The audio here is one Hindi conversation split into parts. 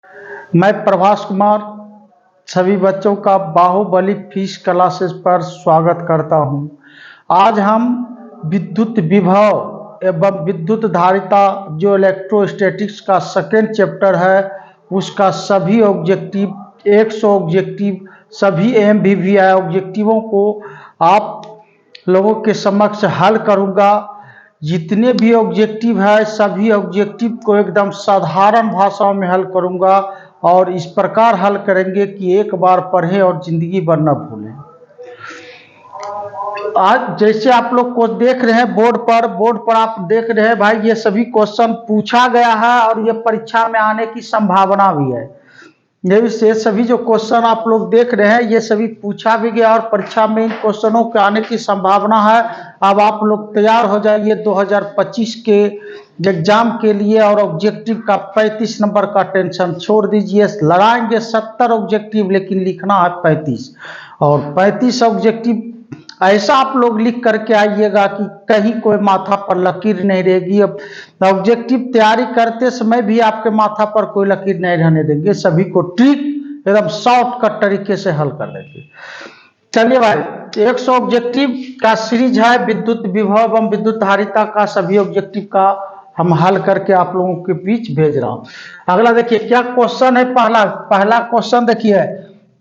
मैं प्रभास कुमार सभी बच्चों का बाहुबली फिजिक्स क्लासेस पर स्वागत करता हूं। आज हम विद्युत विभव एवं विद्युत धारिता जो इलेक्ट्रोस्टैटिक्स का सेकेंड चैप्टर है उसका सभी ऑब्जेक्टिव 100 ऑब्जेक्टिव सभी MVVI ऑब्जेक्टिवों को आप लोगों के समक्ष हल करूंगा। जितने भी ऑब्जेक्टिव है सभी ऑब्जेक्टिव को एकदम साधारण भाषा में हल करूंगा और इस प्रकार हल करेंगे कि एक बार पढ़ें और जिंदगी भर न भूलें। आज जैसे आप लोग को देख रहे हैं बोर्ड पर आप देख रहे हैं भाई, ये सभी क्वेश्चन पूछा गया है और ये परीक्षा में आने की संभावना भी है। ये से सभी जो क्वेश्चन आप लोग देख रहे हैं ये सभी पूछा भी गया और परीक्षा में इन क्वेश्चनों के आने की संभावना है। अब आप लोग तैयार हो जाइए 2025 के एग्जाम के लिए और ऑब्जेक्टिव का 35 नंबर का टेंशन छोड़ दीजिए। लगाएंगे 70 ऑब्जेक्टिव लेकिन लिखना है 35 और 35 ऑब्जेक्टिव ऐसा आप लोग लिख करके आइएगा कि कहीं कोई माथा पर लकीर नहीं रहेगी। अब ऑब्जेक्टिव तैयारी करते समय भी आपके माथा पर कोई लकीर नहीं रहने देंगे, सभी को ट्रिक एकदम शॉर्टकट तरीके से हल कर देंगे। चलिए भाई, 100 ऑब्जेक्टिव का सीरीज है विद्युत विभव एवं विद्युत धारिता का, सभी ऑब्जेक्टिव का हम हल करके आप लोगों के बीच भेज रहा हूं। अगला देखिए क्या क्वेश्चन है। पहला क्वेश्चन देखिए,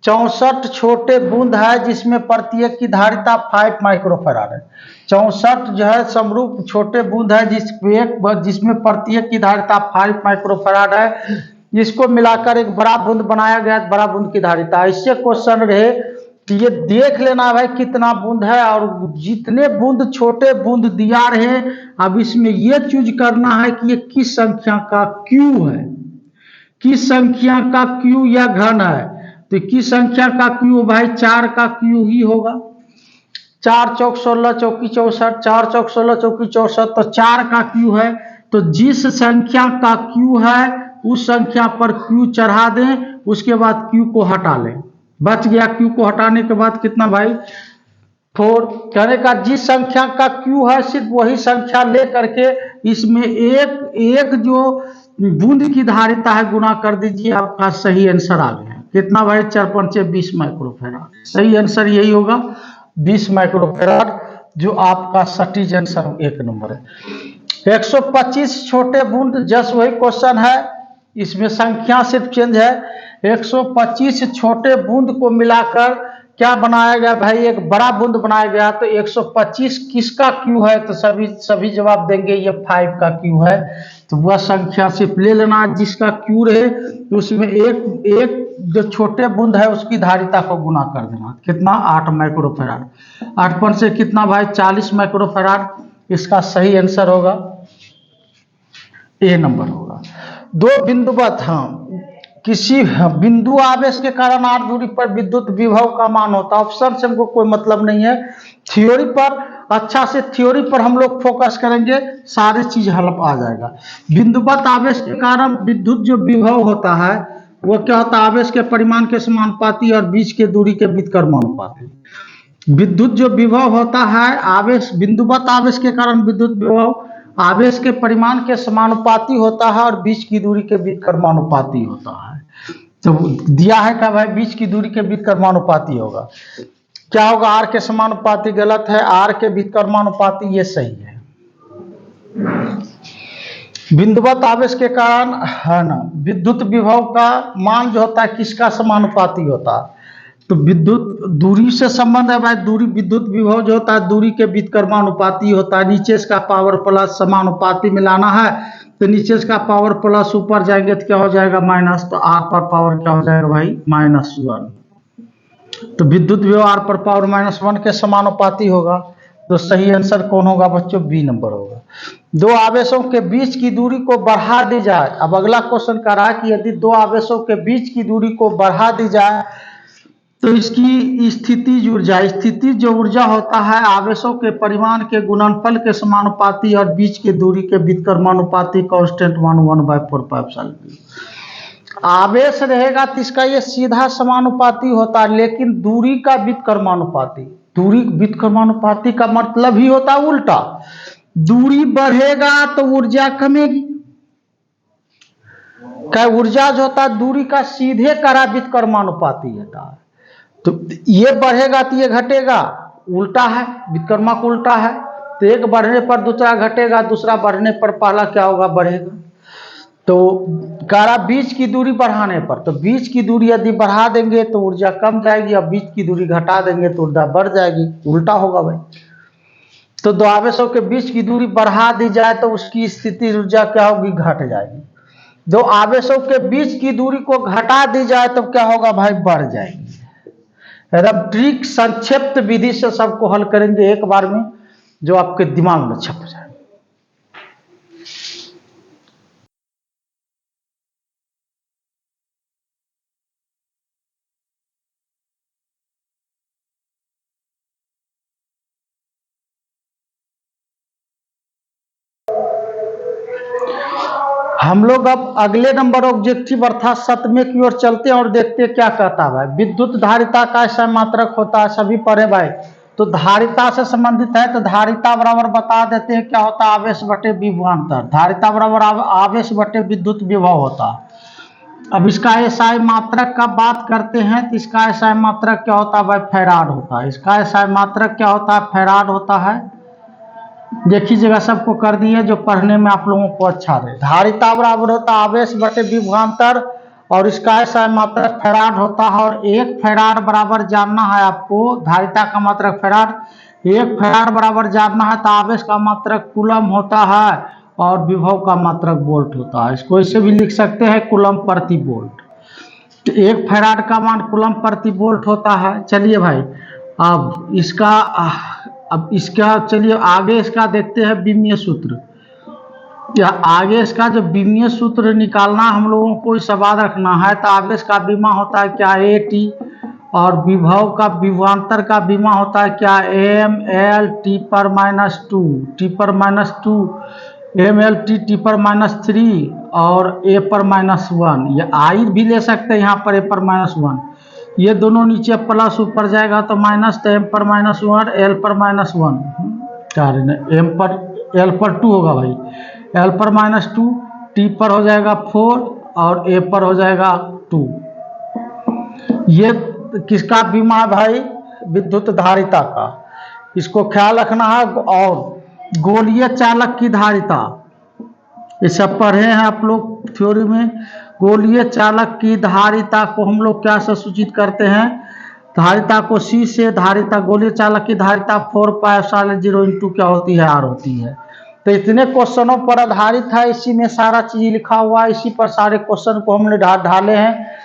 64 छोटे बूंद है जिसमें प्रत्येक की धारिता 5 माइक्रोफैराड है। 64 जो है समरूप छोटे बूंद है जिसमें प्रत्येक की धारिता 5 माइक्रोफैराड है। इसको मिलाकर एक बड़ा बूंद बनाया गया, बड़ा बूंद की धारिता। इससे क्वेश्चन रहे कि ये देख लेना भाई कितना बूंद है और जितने बूंद छोटे बूंद दिया रहे, अब इसमें ये चूज करना है कि ये किस संख्या का क्यू है, किस संख्या का क्यू या घन है। तो किस संख्या का क्यू भाई 4 का क्यू ही होगा। 4 चौक 16 चौकी 64, 4 चौक 16 चौकी 64, तो 4 का क्यू है। तो जिस संख्या का क्यू है उस संख्या पर क्यू चढ़ा दें, उसके बाद क्यू को हटा लें। बच गया, क्यू को हटाने के बाद कितना भाई 4। कहने का जिस संख्या का क्यू है सिर्फ वही संख्या ले करके इसमें एक जो बूंद की धारिता है गुना कर दीजिए, आपका सही आंसर आ गया। कितना भाई 4 पंचे 20 माइक्रोफैराड। सही आंसर यही होगा 20 माइक्रोफैराड, जो आपका सटीक आंसर 1 नंबर है। 125 छोटे बूंद जस्ट वही क्वेश्चन है, इसमें संख्या सिर्फ चेंज है। 125 छोटे बूंद को मिलाकर क्या बनाया गया भाई, एक बड़ा बूंद बनाया गया। तो 125 किसका क्यू है, तो सभी जवाब देंगे ये 5 का क्यू है। तो वह संख्या सिर्फ ले लेना जिसका क्यू रहे, तो उसमें एक जो छोटे बूंद है उसकी धारिता को गुना कर देना। कितना 8 माइक्रोफैराड। 8 पर से कितना भाई 40 माइक्रोफैराड। इसका सही आंसर होगा ए नंबर होगा। 2 बिंदुवत, हाँ, किसी बिंदु आवेश के कारण r दूरी पर विद्युत विभव का मान होता है। ऑप्शन से हमको कोई मतलब नहीं है, थ्योरी पर अच्छा से थ्योरी पर हम लोग फोकस करेंगे, सारी चीज हल आ जाएगा। बिंदुवत आवेश के कारण विद्युत जो विभव होता है वो क्या होता है, आवेश के परिमाण के समानुपाती और बीच के दूरी के व्युत्क्रमानुपाती। विद्युत जो विभव होता है आवेश, बिंदुवत आवेश के कारण विद्युत विभव आवेश के परिमाण के समानुपाती होता है और बीच की दूरी के व्युत्क्रमानुपाती होता है। तो दिया है क्या भाई, बीच की दूरी के व्युत्क्रमानुपाती होगा। क्या होगा, आर के समानुपाती गलत है, आर के व्युत्क्रमानुपाती ये सही है। बिंदुवत आवेश के कारण है ना, विद्युत विभव का मान जो होता है किसका समानुपाती होता है, तो विद्युत दूरी से संबंध है भाई। दूरी विद्युत विभव जो होता है दूरी के व्युत्क्रमानुपाती होता है। नीचे का पावर प्लस समानुपाती मिलाना है, तो नीचे का पावर प्लस ऊपर जाएंगे तो क्या हो जाएगा माइनस, तो आर पर पावर क्या हो जाएगा भाई -1। तो विद्युत विभव आर पर पावर -1 के समानुपाती होगा। तो सही आंसर कौन होगा बच्चों, बी नंबर होगा। 2 आवेशों के बीच की दूरी को बढ़ा दी जाए। अब अगला क्वेश्चन कह रहा है कि यदि 2 आवेशों के बीच की दूरी को बढ़ा दी जाए तो इसकी स्थितिज जो ऊर्जा होता है आवेशों के परिमाण के गुणनफल के समानुपाती और बीच के दूरी के व्युत्क्रमानुपाती कांस्टेंट मान 1/4πε। आवेश रहेगा तो इसका ये सीधा समानुपाती होता है, लेकिन दूरी का व्युत्क्रमानुपाती, दूरी व्युत्क्रमानुपाती का मतलब ही होता है उल्टा। दूरी बढ़ेगा तो ऊर्जा कमेगी, क्या ऊर्जा जो होता है दूरी का सीधे करावित कर्मानुपाती होता है। तो ये बढ़ेगा तो ये घटेगा, उल्टा है, विकर्मक उल्टा है। तो एक बढ़ने पर दूसरा घटेगा, दूसरा बढ़ने पर पहला क्या होगा, बढ़ेगा। तो कारा बीच की दूरी बढ़ाने पर, तो बीच की दूरी यदि बढ़ा देंगे तो ऊर्जा कम जाएगी, और बीच की दूरी घटा देंगे तो ऊर्जा बढ़ जाएगी, उल्टा होगा भाई। तो दो आवेशों के बीच की दूरी बढ़ा दी जाए तो उसकी स्थिति ऊर्जा क्या होगी, घट जाएगी। दो आवेशों के बीच की दूरी को घटा दी जाए तो क्या होगा भाई, बढ़ जाएगी। एकदम ट्रिक संक्षिप्त विधि से सबको हल करेंगे एक बार में, जो आपके दिमाग में छप जाए। हम लोग अब अगले नंबर ऑब्जेक्टिव अर्थात सतमे की ओर चलते हैं और देखते हैं क्या कहता है भाई। विद्युत धारिता का समात्रक होता है, सभी पढ़े भाई। तो धारिता से संबंधित है, तो धारिता बराबर बता देते हैं क्या होता है, आवेश बटे विभवांतर। धारिता बराबर आवेश बटे विद्युत विभव होता है। अब इसका एसआई मात्रक का बात करते हैं, तो इसका एसआई मात्रक क्या होता है भाई, फैराड होता है। इसका एसआई मात्रक क्या होता है, फैराड होता है। देखिएगा सबको कर दिए जो पढ़ने में आप लोगों को अच्छा रहे। धारिता बराबर होता है आवेश बटे विभवांतर, और इसका एसआई मात्रक फैराड होता है। और एक फैराड बराबर जानना है आपको, धारिता का मात्रक फैराड, एक फैराड बराबर जानना है तो आवेश का मात्रक कूलम होता है और विभव का मात्रक वोल्ट होता है। इसको ऐसे भी लिख सकते हैं, कूलम प्रति वोल्ट। तो एक फैराड का मान कूलम प्रति वोल्ट होता है। चलिए भाई, अब इसका चलिए आगे इसका देखते हैं विमीय सूत्र। या आगे इसका जो विमीय सूत्र निकालना हम लोगों को इस सवाल रखना है, तो आवेश का विमा होता है क्या, ए टी, और विभव का विभवांतर का विमा होता है क्या, एम एल टी पर माइनस टू, टी पर minus two, M L T पर माइनस थ्री, और ए पर माइनस वन। या आई भी ले सकते हैं यहाँ पर, ए पर माइनस वन। ये दोनों नीचे प्लस ऊपर जाएगा तो माइनस, तो एम पर माइनस वन, एल पर माइनस वन, एम पर एल पर टू होगा भाई, एल पर माइनस टू, टी पर हो जाएगा 4 और ए पर हो जाएगा 2। ये किसका बीमा है भाई, विद्युत धारिता का। इसको ख्याल रखना है। और गोलीय चालक की धारिता, ये सब पढ़े हैं आप लोग थ्योरी में। गोलीय चालक की धारिता को हम लोग क्या से सूचित करते हैं, धारिता को सी से, धारिता गोलीय चालक की धारिता 4πε0 इंटू क्या होती है, आर होती है। तो इतने क्वेश्चनों पर आधारित है, इसी में सारा चीज लिखा हुआ है, इसी पर सारे क्वेश्चन को हमने ढाले हैं।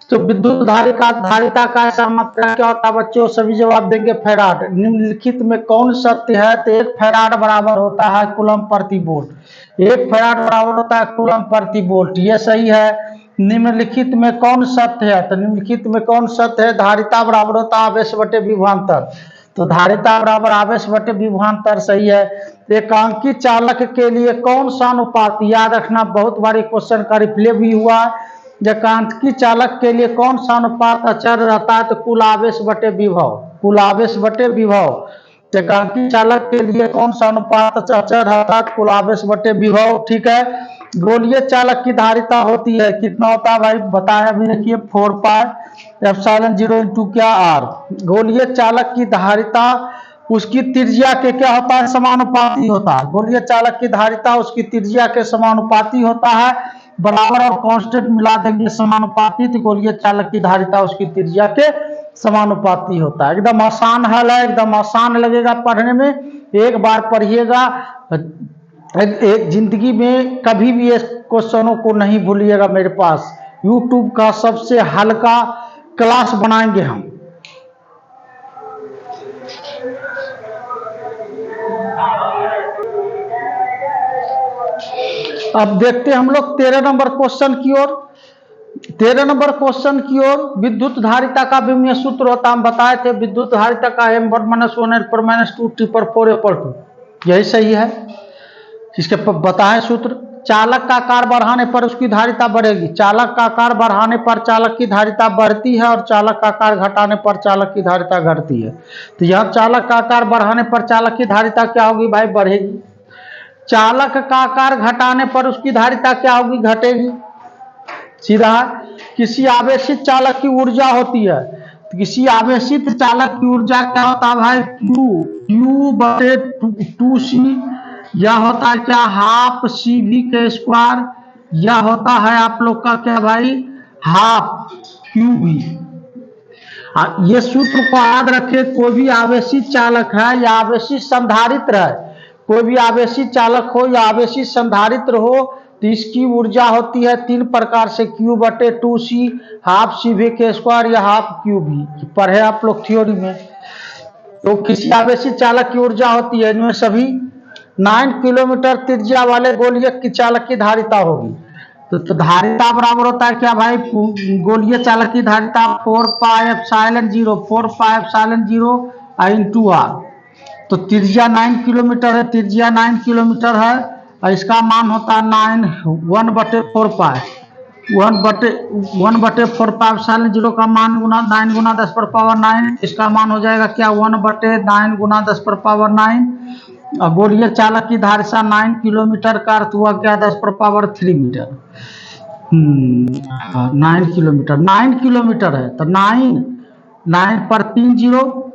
तो विद्युत धारिता का ऐसा मात्रा क्या होता है बच्चों, सभी जवाब देंगे फैराड। निम्नलिखित में कौन सत्य है, तो एक फैराड बराबर होता है कूलम प्रति वोल्ट। एक फैराड बराबर होता है कूलम प्रति वोल्ट, ये सही है। निम्नलिखित में कौन सत्य है, तो निम्नलिखित में कौन सत्य है, धारिता बराबर होता है आवेश बटे विभवांतर। तो धारिता बराबर आवेश बटे विभवांतर सही है। एकांकी चालक के लिए कौन सा अनुपात, याद रखना, बहुत बारी क्वेश्चन का रिप्ले भी हुआ है। एकांकी चालक के लिए कौन सा अनुपात अचर रहता है, तो कुल आवेश बटे विभव, कुल आवेश बटे विभव। एकांकी चालक के लिए कौन सा अनुपात अचर रहता है, कुल आवेश बटे विभव, ठीक है। गोलीय चालक की धारिता होती है, कितना होता है भाई, बताया अभी, देखिए 4πε0 इंटू क्या, आर। गोलीय चालक की धारिता उसकी त्रिज्या के क्या होता है, समानुपाती होता है। गोलीय चालक की धारिता उसकी त्रिज्या के समानुपाती होता है। बराबर और कांस्टेंट मिला देंगे समानुपाती, तो गोलीय चालक की धारिता उसकी त्रिज्या के समानुपाती होता है। एकदम आसान हल है, एकदम आसान लगेगा पढ़ने में, एक बार पढ़िएगा। एक जिंदगी में कभी भी इस क्वेश्चनों को नहीं भूलिएगा। मेरे पास YouTube का सबसे हल्का क्लास बनाएंगे हम। अब देखते हैं हम लोग 13 नंबर क्वेश्चन की ओर। 13 नंबर क्वेश्चन की ओर, विद्युत धारिता का विमीय सूत्र होता, हम बताए थे विद्युत धारिता का m1-1 l पर -2 t पर 4 a पर 2, यही सही है। इसके बताएं सूत्र, चालक का आकार बढ़ाने पर उसकी धारिता बढ़ेगी। चालक का आकार बढ़ाने पर चालक की धारिता बढ़ती है, और चालक का आकार घटाने पर चालक की धारिता घटती है। तो यह चालक का आकार बढ़ाने पर चालक की धारिता क्या होगी भाई, बढ़ेगी। चालक का आकार घटाने पर उसकी धारिता क्या होगी, घटेगी। सीधा किसी आवेशित चालक की ऊर्जा होती है, तो किसी आवेशित चालक की ऊर्जा क्या होता है भाई, क्यू बटे 2c, यह होता है क्या, हाफ सी वी के स्क्वायर, यह होता है आप लोग का क्या भाई, हाफ क्यू वी। ये सूत्र को याद रखे, कोई भी आवेशित चालक है या आवेशित संधारित्र है, कोई भी आवेशित चालक हो या आवेशित संधारित्र हो, तो इसकी ऊर्जा होती है तीन प्रकार से, क्यू बटे 2c, हाफ सी वी के स्क्वायर या हाफ क्यू वी, पढ़े आप लोग थ्योरी में। तो किसी आवेशित चालक की ऊर्जा होती है, इनमें सभी 9 किलोमीटर त्रिज्या वाले गोलीय की चालक की धारिता होगी। तो धारिता बराबर होता है क्या भाई, गोलीय चालक की धारिता 4πε0 इंटू आर। तो त्रिज्या 9 किलोमीटर है, त्रिज्या 9 किलोमीटर है, और इसका मान होता है 1/4π का मान गुना 9 गुना 10⁻9, इसका मान हो जाएगा क्या, 1/9 गुना 10⁻9। और गोलीय चालक की धारिता 9 किलोमीटर का अर्थ हुआ क्या, 10⁻3 मीटर। 9 किलोमीटर है, तो 9 पर 3 जीरो,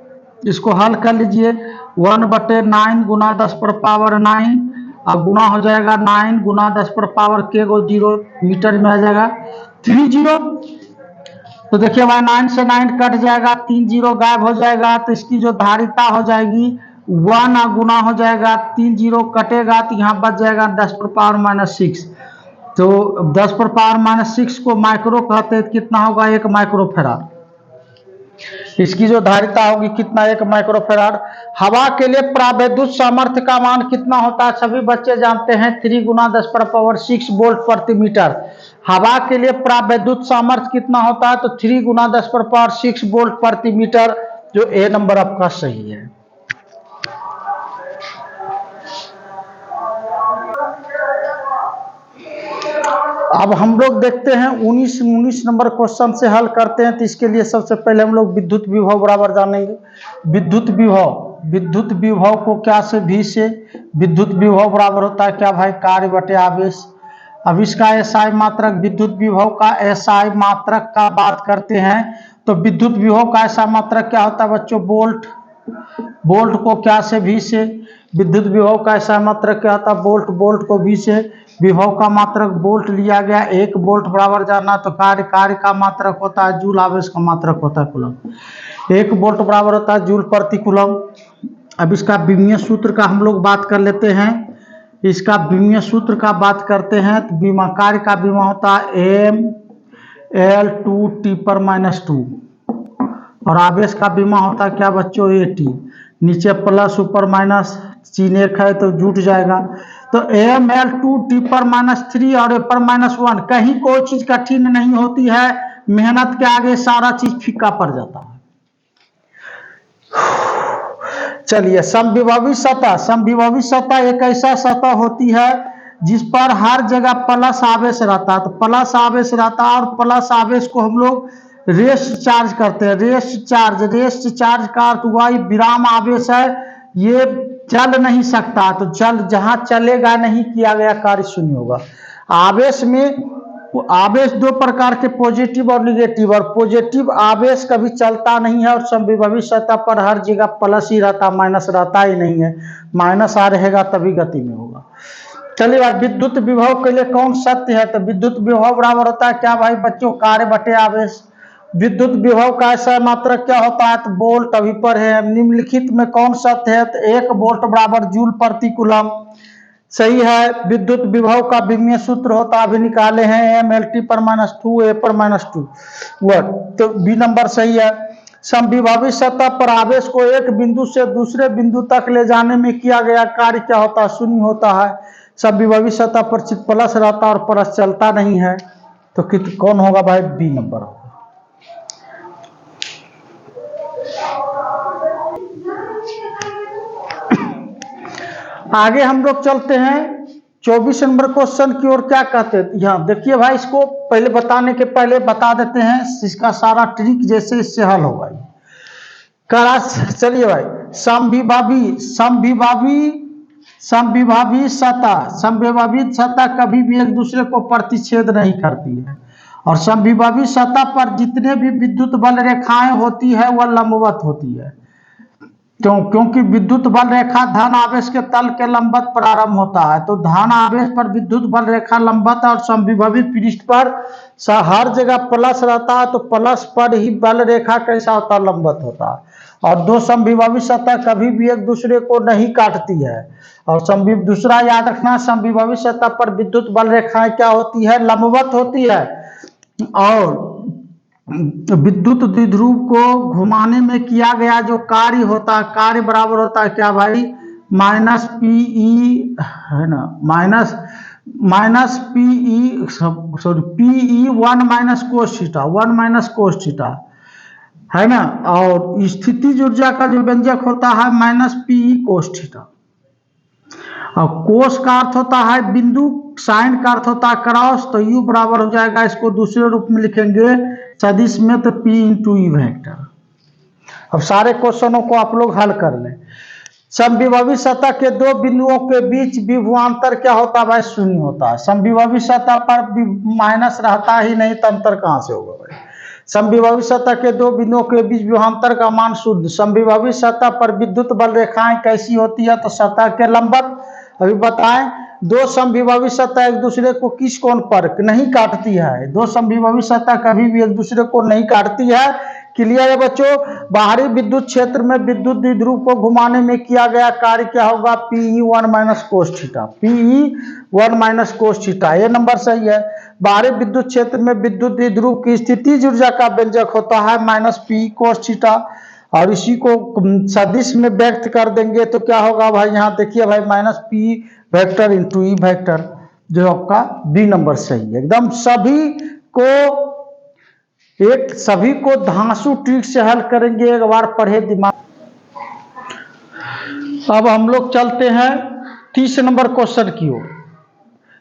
इसको हल कर लीजिए, 1/9 गुना 10⁻9, अब गुना हो जाएगा 9 गुना 10⁻0 मीटर में आ जाएगा 3 जीरो। तो देखिए भाई 9 से 9 कट जाएगा, 3 जीरो गायब हो जाएगा, तो इसकी जो धारिता हो जाएगी 1 गुना हो जाएगा, 3 जीरो कटेगा तो यहाँ बच जाएगा 10⁻6। तो 10⁻6 को माइक्रो कहते हैं, कितना होगा, 1 माइक्रोफेराड। इसकी जो धारिता होगी कितना, 1 माइक्रोफेराड। हवा के लिए प्रावैद्युत सामर्थ्य का मान कितना होता है, सभी बच्चे जानते हैं, 3 गुना 10⁻6 वोल्ट प्रति मीटर। हवा के लिए प्रावैद्युत सामर्थ्य कितना होता है, तो 3 गुना 10⁻6 वोल्ट प्रति मीटर, जो ए नंबर आपका सही है। अब हम लोग देखते हैं 19 नंबर क्वेश्चन से हल करते हैं। तो इसके लिए सबसे पहले हम लोग विद्युत विभव बराबर जानेंगे। विद्युत विभव को क्या से भी से, विद्युत विभव बराबर होता है क्या भाई, कार्य बटे आवेश। अब इसका एसआई मात्रक, विद्युत विभव का एसआई मात्रक का बात करते हैं, तो विद्युत विभव का एसआई मात्रक क्या होता है बच्चों, वोल्ट। वोल्ट को क्या से भी से, विद्युत विभव का एसआई मात्रक क्या होता है, वोल्ट। वोल्ट को भी से, विभव का मात्रक वोल्ट लिया गया, 1 वोल्ट बराबर जाना, तो कार्य का मात्रक होता है जूल, आवेश का मात्रक होता है कूलम। 1 वोल्ट बराबर होता है जूल प्रति कूलम। अब इसका विमीय सूत्र का हम लोग बात कर लेते हैं। इसका विमीय सूत्र का बात करते हैं, तो विमा कार्य का विमा होता है mL2T/-2, और आवेश का विमा होता है क्या बच्चों, AT। नीचे प्लस ऊपर माइनस, चिन्ह एक है तो जुट जाएगा। तो mL2T/-3 और A/-1, कहीं कोई चीज कठिन नहीं होती है, मेहनत के आगे सारा चीज फीका पड़ जाता है। चलिए, समविभवी सतह एक ऐसा सतह होती है जिस पर हर जगह प्लस आवेश रहता है। तो प्लस आवेश रहता है, और प्लस आवेश को हम लोग रेस्ट चार्ज करते हैं। रेस्ट चार्ज का अर्थ हुआ विराम आवेश है, ये चल नहीं सकता, तो जहां चलेगा नहीं, किया गया कार्य शून्य होगा। आवेश 2 प्रकार के, पॉजिटिव और निगेटिव, और पॉजिटिव आवेश कभी चलता नहीं है, और समविभवी सतह पर हर जगह प्लस ही रहता, माइनस रहता ही नहीं है। माइनस आ रहेगा तभी गति में होगा। चलिए भाई, विद्युत विभव के लिए कौन सत्य है, तो विद्युत विभव बराबर होता है क्या भाई बच्चों, कार्य बटे आवेश। विद्युत विभव का ऐसा मात्रक क्या होता है, तो वोल्ट। अभी पर है निम्नलिखित में कौन सत्य है, तो 1 वोल्ट बराबर जूल प्रति कूलम, सही है। विद्युत विभव का विमीय सूत्र होता है, अभी निकाले हैं, mL2T/-2 A/-2 वोल्ट, तो बी नंबर सही है। समविभवी सतह पर आवेश को एक बिंदु से दूसरे बिंदु तक ले जाने में किया गया कार्य क्या होता है, शून्य होता है। समविभवी सतह पर प्लस रहता और प्लस चलता नहीं है, तो कौन होगा भाई, बी नंबर होगा। आगे हम लोग चलते हैं 24 नंबर क्वेश्चन की ओर। क्या कहते हैं, यहाँ देखिए भाई, इसको पहले बताने के पहले बता देते हैं इसका सारा ट्रिक, जैसे इससे हल होगा। चलिए भाई, समविभावी सतह कभी भी एक दूसरे को प्रतिच्छेद नहीं करती है, और समविभवी सतह पर जितने भी विद्युत बल रेखाएं होती है वह लंबवत होती है। क्योंकि विद्युत बल रेखा धन आवेश के तल के लंबवत प्रारंभ होता है, तो धन आवेश पर विद्युत बल रेखा लंबवत और समविभवी पृष्ठ पर हर जगह प्लस रहता है, तो प्लस पर ही बल रेखा कैसा होता है, लंबवत होता है। और दो समविभवी सतह कभी भी एक दूसरे को नहीं काटती है। और दूसरा याद रखना, समविभवी सतह पर विद्युत बल रेखाएं क्या होती है, लंबवत होती है। और विद्युत द्विध्रुव को घुमाने में किया गया जो कार्य होता है, कार्य बराबर होता है क्या भाई, माइनस पीई, है ना, minus PE, sorry PE 1 minus cos theta, 1 minus cos theta, है ना। और स्थितिज ऊर्जा का जो व्यंजक होता है माइनस पीई कोस थीटा। और कोस का अर्थ होता है बिंदु, साइन का अर्थ होता है क्रॉस, तो यू बराबर हो जाएगा, इसको दूसरे रूप में लिखेंगे सदिश में, तो P इंटू ई वेक्टर। अब सारे क्वेश्चनों को आप लोग हल कर लें। समविभवी सतह के दो बिंदुओं के बीच विभवांतर क्या होता है भाई, शून्य होता है। समविभवी सतह पर माइनस रहता ही नहीं, तो अंतर कहां से होगा भाई। समविभवी सतह के दो बिंदुओं के बीच विभवांतर का मान शून्य। समविभवी सतह पर विद्युत बल रेखाएं कैसी होती है, तो सतह के लंबवत। अभी बताएं, दो समविभवी सतह एक दूसरे को किस कोण पर नहीं काटती है, दो समविभवी सतह कभी भी एक दूसरे को नहीं काटती है। क्लियर है बच्चों। बाहरी विद्युत क्षेत्र में विद्युत द्विध्रुव को घुमाने में किया गया कार्य क्या होगा, Pe 1 minus cos theta, Pe 1 minus cos theta, ये नंबर सही है। बाहरी विद्युत क्षेत्र में विद्युत द्विध्रुव की स्थितिज ऊर्जा का व्यंजक होता है माइनस Pe कोस थीटा। और इसी को सदिश में व्यक्त कर देंगे तो क्या होगा भाई, यहाँ देखिए भाई, minus P vector into E vector, जो आपका बी नंबर सही है एकदम। सभी को धांसू ट्रिक से हल करेंगे, एक बार पढ़े दिमाग। अब हम लोग चलते हैं 30 नंबर क्वेश्चन की ओर।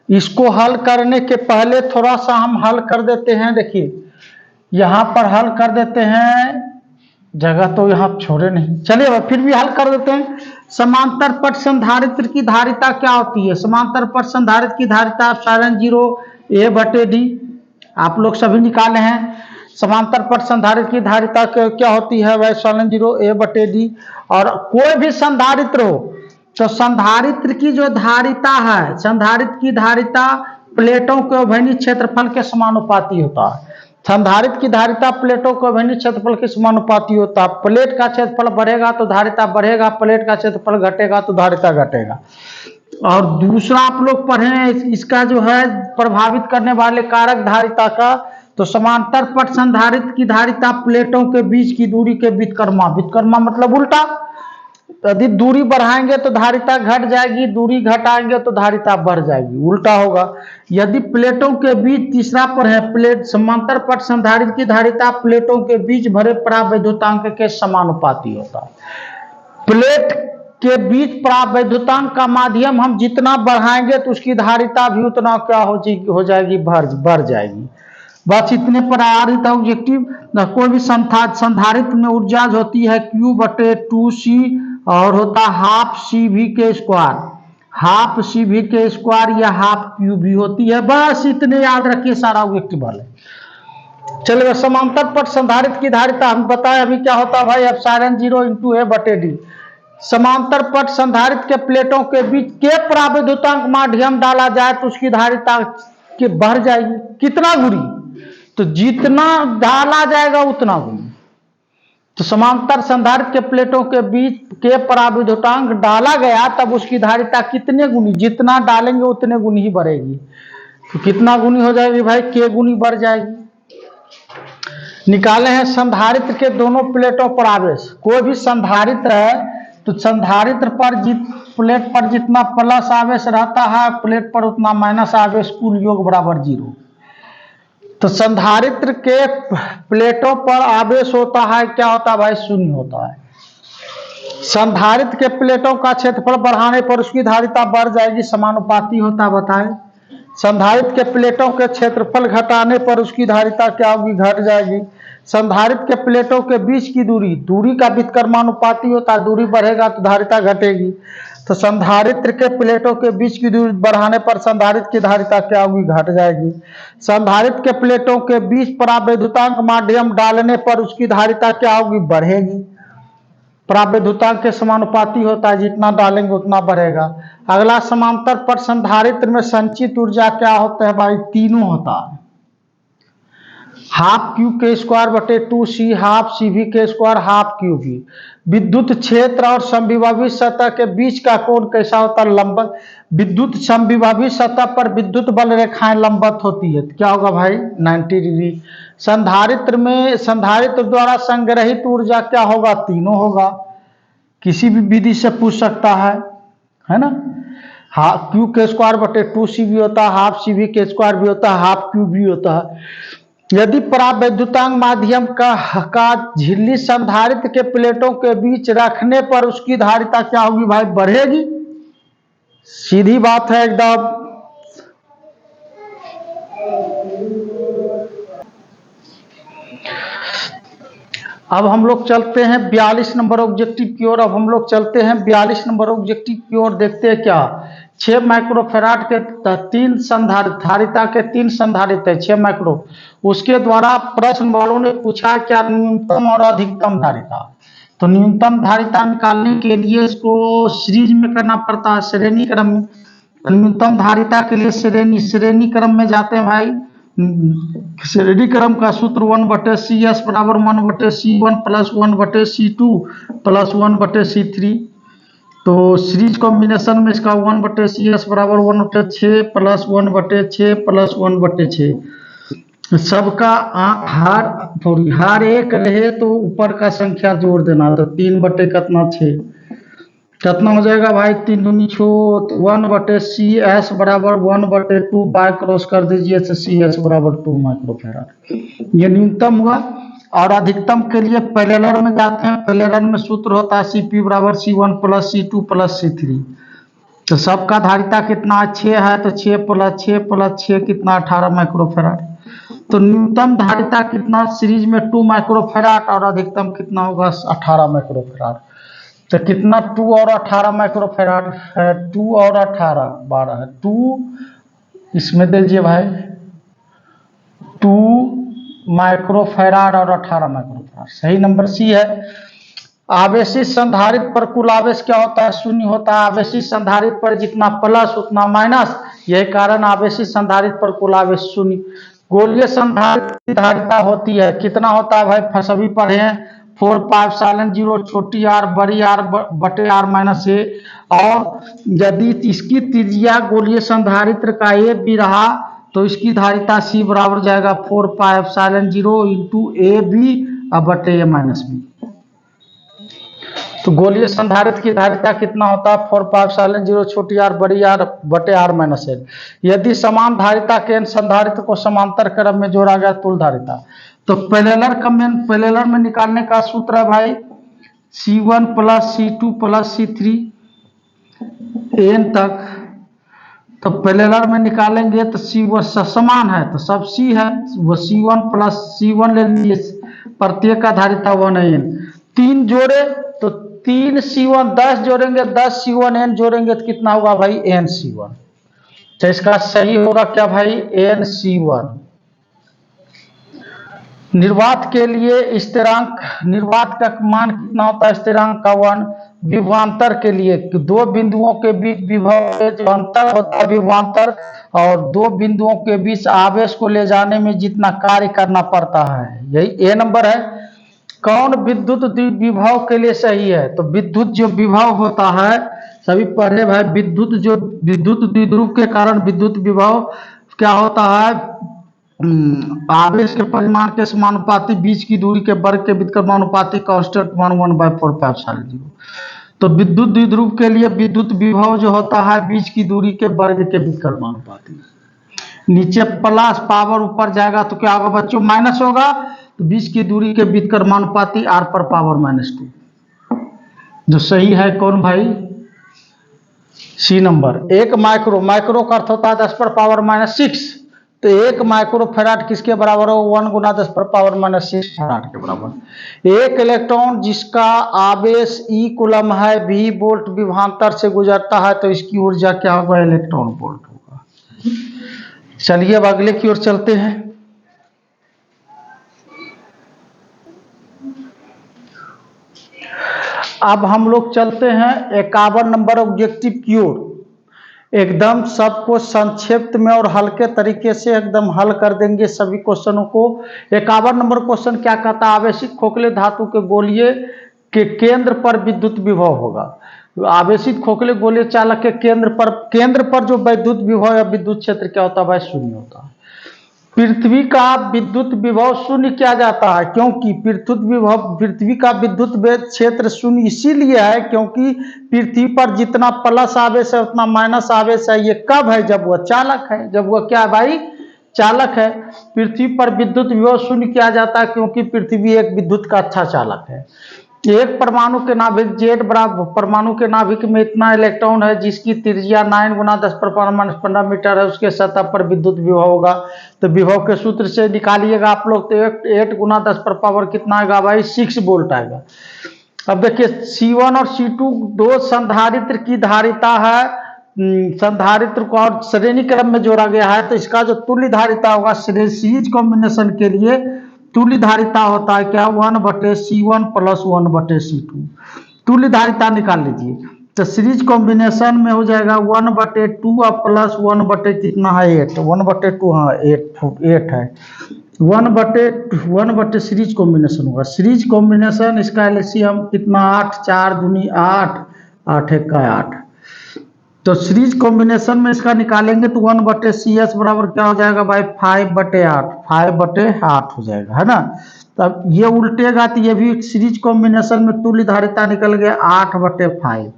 इसको हल करने के पहले थोड़ा सा हम हल कर देते हैं। देखिए यहां पर हल कर देते हैं, जगह तो यहां छोड़े नहीं, चलिए फिर भी हल कर देते हैं। समांतर पट संधारित्र की धारिता क्या होती है, समांतर पट संधारित्र की धारिता एप्सिलॉन 0 A/D, आप लोग सभी निकाले हैं। समांतर पट संधारित्र की धारिता क्या होती है वह एप्सिलॉन 0 A/D। और कोई भी संधारित्र हो तो संधारित्र की जो धारिता है, संधारित्र की धारिता प्लेटों के उभयनिष्ठ क्षेत्रफल के समानुपाती होता है। संधारित्र की धारिता प्लेटों के उभयनिष्ठ क्षेत्रफल के समानुपाती होता है। प्लेट का क्षेत्रफल बढ़ेगा तो धारिता बढ़ेगा, प्लेट का क्षेत्रफल घटेगा तो धारिता घटेगा। और दूसरा आप लोग पढ़े इसका जो है प्रभावित करने वाले कारक धारिता का, तो समांतर पट संधारित्र की धारिता प्लेटों के बीच की दूरी के व्युत्क्रमा, व्युत्क्रमा मतलब उल्टा, यदि दूरी बढ़ाएंगे तो धारिता घट जाएगी, दूरी घटाएंगे तो धारिता बढ़ जाएगी, उल्टा होगा। यदि प्लेटों के बीच, तीसरा पर है प्लेट, समांतर पट संधारित्र की धारिता प्लेटों के बीच भरे परावैद्युतांक के समानुपाती होता है। प्लेट के बीच परावैद्युतांक का माध्यम हम जितना बढ़ाएंगे तो उसकी धारिता भी उतना क्या हो जाएगी, बढ़ जाएगी। बस इतने पर आधारित ऑब्जेक्टिव। कोई भी संधारित्र में ऊर्जा होती है Q/2C और होता हाफ CV के स्क्वायर, हाफ CV के स्क्वायर या हाफ QB होती है। बस इतने याद रखिए, सारा ऑब्जेक्टिव वाले। चलिए समांतर पट संधारित्र की धारिता हम बताएं अभी क्या होता है भाई, एप्सिलॉन 0 इंटू A/D। समांतर पट संधारित्र के प्लेटों के बीच के परावैद्युतांक माध्यम डाला जाए तो उसकी धारिता के बढ़ जाएगी। कितना गुणी, तो जितना डाला जाएगा उतना गुणी। तो समांतर संधारित्र के प्लेटों के बीच के परावैद्युतांक डाला गया तब उसकी धारिता कितने गुनी, जितना डालेंगे उतने गुनी ही बढ़ेगी। तो कितना गुनी हो जाएगी भाई, के गुनी बढ़ जाएगी। निकाले हैं संधारित्र के दोनों प्लेटों पर आवेश। कोई भी संधारित्र है तो संधारित्र पर प्लेट पर जितना प्लस आवेश रहता है प्लेट पर उतना माइनस आवेश, कुल योग बराबर 0। तो संधारित्र के प्लेटों पर आवेश होता है क्या होता है भाई, शून्य होता है। संधारित्र के प्लेटों का क्षेत्रफल बढ़ाने पर उसकी धारिता बढ़ जाएगी, समानुपाती होता है। बताएं संधारित्र के प्लेटों के क्षेत्रफल घटाने पर उसकी धारिता क्या होगी, घट जाएगी। संधारित्र के प्लेटों के बीच की दूरी, दूरी का व्युत्क्रमानुपाती होता है, दूरी बढ़ेगा तो धारिता घटेगी। तो संधारित्र के प्लेटों के बीच की दूरी बढ़ाने पर संधारित्र की धारिता क्या होगी, घट जाएगी। संधारित्र के प्लेटों के बीच परावैद्युतांक माध्यम डालने पर उसकी धारिता क्या होगी, बढ़ेगी। परावैद्युतांक के समानुपाती होता है, जितना डालेंगे उतना बढ़ेगा। अगला समांतर पर संधारित्र में संचित ऊर्जा क्या होता है भाई, तीनों होता है। हाफ क्यू के स्क्वायर बटे 2c, हाफ CV के स्क्वायर, हाफ क्यू भी। विद्युत क्षेत्र और समविभावी सतह के बीच का कोण कैसा होता है, लंबवत। विद्युत समविभावी सतह पर विद्युत बल रेखाएं लंबवत होती है, तो क्या होगा भाई, 90 डिग्री। संधारित्र द्वारा संग्रहित ऊर्जा क्या होगा, तीनों होगा। किसी भी विधि से पूछ सकता है ना। हाफ क्यू के स्क्वायर बटे 2c भी होता है, हाफ CV के स्क्वायर भी होता है, हाफ क्यू भी होता है। यदि परावैद्युतांक माध्यम का झिल्ली संधारित्र के प्लेटों के बीच रखने पर उसकी धारिता क्या होगी भाई, बढ़ेगी। सीधी बात है एकदम। अब हम लोग चलते हैं 42 नंबर ऑब्जेक्टिव की ओर। अब हम लोग चलते हैं 42 नंबर ऑब्जेक्टिव की ओर। देखते हैं क्या, 6 माइक्रोफेराड के 3 संधारित्र, धारिता के 3 संधारित्र है, 6 माइक्रो। उसके द्वारा प्रश्न वालों ने पूछा क्या, न्यूनतम और अधिकतम धारिता। तो न्यूनतम धारिता निकालने के लिए इसको सीरीज में करना पड़ता है, श्रेणी क्रम में। न्यूनतम धारिता के लिए श्रेणी क्रम में जाते हैं भाई। श्रेणी क्रम का सूत्र 1/CS बराबर 1/C1 plus 1/C2 plus 1/C3। तो सीरीज कॉम्बिनेशन में इसका 1/CS बराबर 1/6 प्लस 1/6 प्लस 1/6। सबका हर एक रहे तो ऊपर का संख्या जोड़ देना, तो 3/6 कितना हो जाएगा भाई, 3 दूनी 6, 1/CS बराबर 1/2 बाय क्रॉस कर दीजिए, तो CS बराबर 2 माइक्रोफेराड। ये न्यूनतम हुआ। और अधिकतम के लिए पैरेलल में जाते हैं। पैरेलल में सूत्र होता है CP बराबर C1 plus C2 plus C3। तो सबका धारिता कितना, 6 है, तो 6 प्लस 6 कितना, 18 माइक्रोफेराड। तो न्यूनतम धारिता कितना सीरीज में 2 माइक्रोफेराड और अधिकतम कितना होगा, 18 माइक्रोफेराड। तो कितना, 2 और 18 माइक्रोफेराड है, 2 और 18 12 है, 2 इसमें दीजिए भाई, 2 माइक्रोफेराड और 18 माइक्रोफेराड, सही नंबर C है। आवेशित संधारित्र पर कुल आवेश क्या होता है, शून्य होता है। आवेशित संधारित्र पर जितना प्लस उतना माइनस, यही कारण आवेशित संधारित्र पर कुल आवेश शून्य। गोलीय संधारित्र की धारिता होती है, कितना होता है भाई, सभी पढ़े हैं, 4πε0 छोटी r बड़ी r बटे r माइनस a। और यदि इसकी त्रिज्या गोलीय संधारित्र का a भी रहा तो इसकी धारिता C बराबर जाएगा 4πε0 इंटू a बी बटे a माइनस बी। तो गोलीय संधारित्र की धारिता कितना होता है, 4πε0 छोटी r बड़ी r बटे r माइनस a। यदि समान धारिता के n संधारित्र को समांतर क्रम में जोड़ा गया तुल्य धारिता। तो पैरेलल में निकालने का सूत्र है भाई, C1 plus C2 plus C3 n तक। तो पैरेलल में निकालेंगे तो C1 समान है तो सब C है, वो C1 प्लस C1 ले लीजिए, प्रत्येक का धारिता 1 है n। 3 जोड़े तो 3 C1, 10 जोड़ेंगे 10 C1 n जोड़ेंगे तो कितना होगा भाई, n C1। तो इसका सही होगा क्या भाई, n C1। निर्वात के लिए स्थिरांक, निर्वात का मान कितना होता है, स्थिरांक का 1। विभवांतर के लिए दो बिंदुओं के बीच विभव जो अंतर होता है विभवांतर, और दो बिंदुओं के बीच आवेश को ले जाने में जितना कार्य करना पड़ता है, यही A नंबर है। कौन विद्युत विभव के लिए सही है, तो विद्युत जो विभव होता है, सभी पढ़े भाई, विद्युत द्विध्रुव के कारण विद्युत विभव क्या होता है, आवेश के परिमाण के समानुपाती बीच की दूरी के वर्ग के व्युत्क्रमानुपाती कांस्टेंट मान 1/4πε0। तो विद्युत द्विध्रुव के लिए विद्युत विभव जो होता है बीच की दूरी के वर्ग के व्युत्क्रमानुपाती। नीचे प्लस पावर ऊपर जाएगा तो क्या होगा बच्चों, माइनस होगा। तो बीच की दूरी के व्युत्क्रमानुपाती r पर पावर -2। जो सही है कौन भाई, सी नंबर। 1 माइक्रो, माइक्रो का अर्थ होता है 10⁻⁻�6, तो 1 माइक्रो फैराड किसके बराबर हो? 1 गुना 10⁻⁻�6 फैराड के बराबर। एक इलेक्ट्रॉन जिसका आवेश ई कूलम है, भी वोल्ट विभवांतर से गुजरता है, तो इसकी ऊर्जा क्या होगा? इलेक्ट्रॉन वोल्ट होगा। चलिए अब अगले की ओर चलते हैं। अब हम लोग चलते हैं 51 नंबर ऑब्जेक्टिव की ओर। एकदम सबको संक्षिप्त में और हल्के तरीके से एकदम हल कर देंगे सभी क्वेश्चनों को। 51 नंबर क्वेश्चन क्या कहता है? आवेशित खोखले धातु के गोलीय के केंद्र पर विद्युत विभव होगा। आवेशित खोखले गोलीय चालक के केंद्र पर जो विद्युत विभव या विद्युत क्षेत्र क्या होता है भाई? शून्य होता है। पृथ्वी का विद्युत विभव शून्य किया जाता है, क्योंकि पृथ्वी का विद्युत क्षेत्र शून्य इसीलिए है क्योंकि पृथ्वी पर जितना प्लस आवेश है उतना माइनस आवेश है। ये कब है? जब वह चालक है। जब वह क्या है भाई? चालक है। पृथ्वी पर विद्युत विभव शून्य किया जाता है क्योंकि पृथ्वी एक विद्युत का अच्छा चालक है। एक परमाणु के नाभिक जेड बराबर, परमाणु के नाभिक में इतना इलेक्ट्रॉन है जिसकी त्रिज्या 9 गुना 10⁻⁻15 मीटर है, उसके सतह पर विद्युत विभव होगा। तो विभव के सूत्र से निकालिएगा आप लोग, तो 8 गुना 10 कितना आएगा भाई? 6 वोल्ट आएगा। अब देखिए C1 और C2 दो संधारित्र की धारिता है। संधारित्र को और श्रेणी क्रम में जोड़ा गया है, तो इसका जो तुल्य धारिता होगा सीरीज कॉम्बिनेशन के लिए तुल्य धारिता होता है क्या? 1/C1 plus 1/C2। तुल्य धारिता निकाल लीजिए, तो सीरीज कॉम्बिनेशन में हो जाएगा 1/2 और प्लस 1 कितना है? 8। 1/2 हाँ 8 है। 1/1 सीरीज कॉम्बिनेशन होगा। सीरीज कॉम्बिनेशन इसका एलसीएम कितना? 8, 4 दूनी 8, 8 का 8। तो सीरीज कॉम्बिनेशन में इसका निकालेंगे तो 1/CS बराबर क्या हो जाएगा भाई? 5/8, 5/8 हो जाएगा, है ना। तब ये उल्टेगा तो ये भी सीरीज कॉम्बिनेशन में तुल्य धारिता निकल गया 8/5।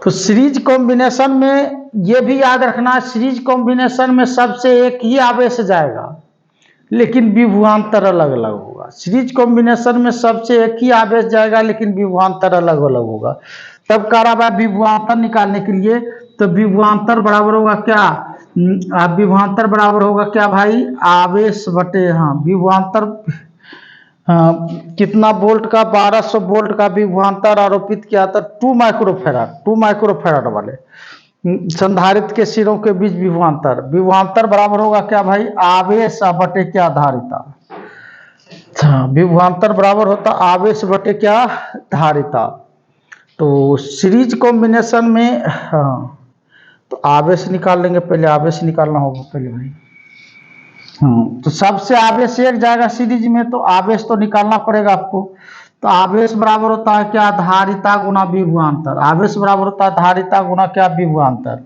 तो सीरीज कॉम्बिनेशन में ये भी याद रखना, सीरीज कॉम्बिनेशन में सबसे एक ही आवेश जाएगा लेकिन विभवांतर अलग अलग होगा। सीरीज कॉम्बिनेशन में सबसे एक ही आवेश जाएगा लेकिन विभवांतर अलग अलग होगा। तब कह रहा है विभवांतर निकालने के लिए, तो विभवांतर बराबर होगा क्या? विभवांतर बराबर होगा क्या भाई? आवेश बटे, हाँ विभवांतर कितना वोल्ट का? 1200 वोल्ट का विभवांतर आरोपित किया था 2 माइक्रोफैराड वाले संधारित्र के सिरों के बीच विभवांतर। विभवांतर बराबर होगा क्या भाई? आवेश बटे क्या? धारिता। विभवांतर बराबर होता आवेश बटे क्या? धारिता। तो सीरीज कॉम्बिनेशन में हाँ, तो आवेश निकाल लेंगे पहले, आवेश निकालना होगा पहले भाई। तो सबसे आवेश एक जाएगा सीरीज में, तो आवेश तो निकालना पड़ेगा आपको। तो आवेश बराबर होता है क्या? धारिता गुना विभवांतर। आवेश बराबर होता है धारिता गुना क्या? विभवांतर।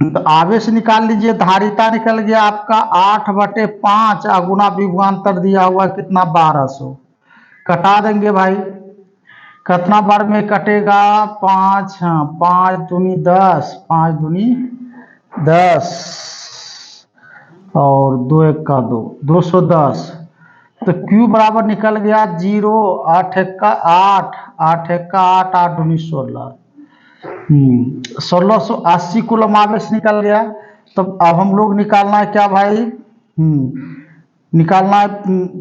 तो आवेश निकाल लीजिए, धारिता निकल गया आपका 8/5 गुना विभवांतर दिया हुआ कितना? 1200। कटा देंगे भाई, कितना बार में कटेगा? 5, हाँ 5 दूनी 10, 5 दूनी 10 और 2 1 का 2, 210। तो Q बराबर निकल गया 0, 8 1 का 8, 8 1 का 8, 8 दूनी 16, 1680 कूलम आवेश निकल गया। तो अब हम लोग निकालना है क्या भाई? निकालना है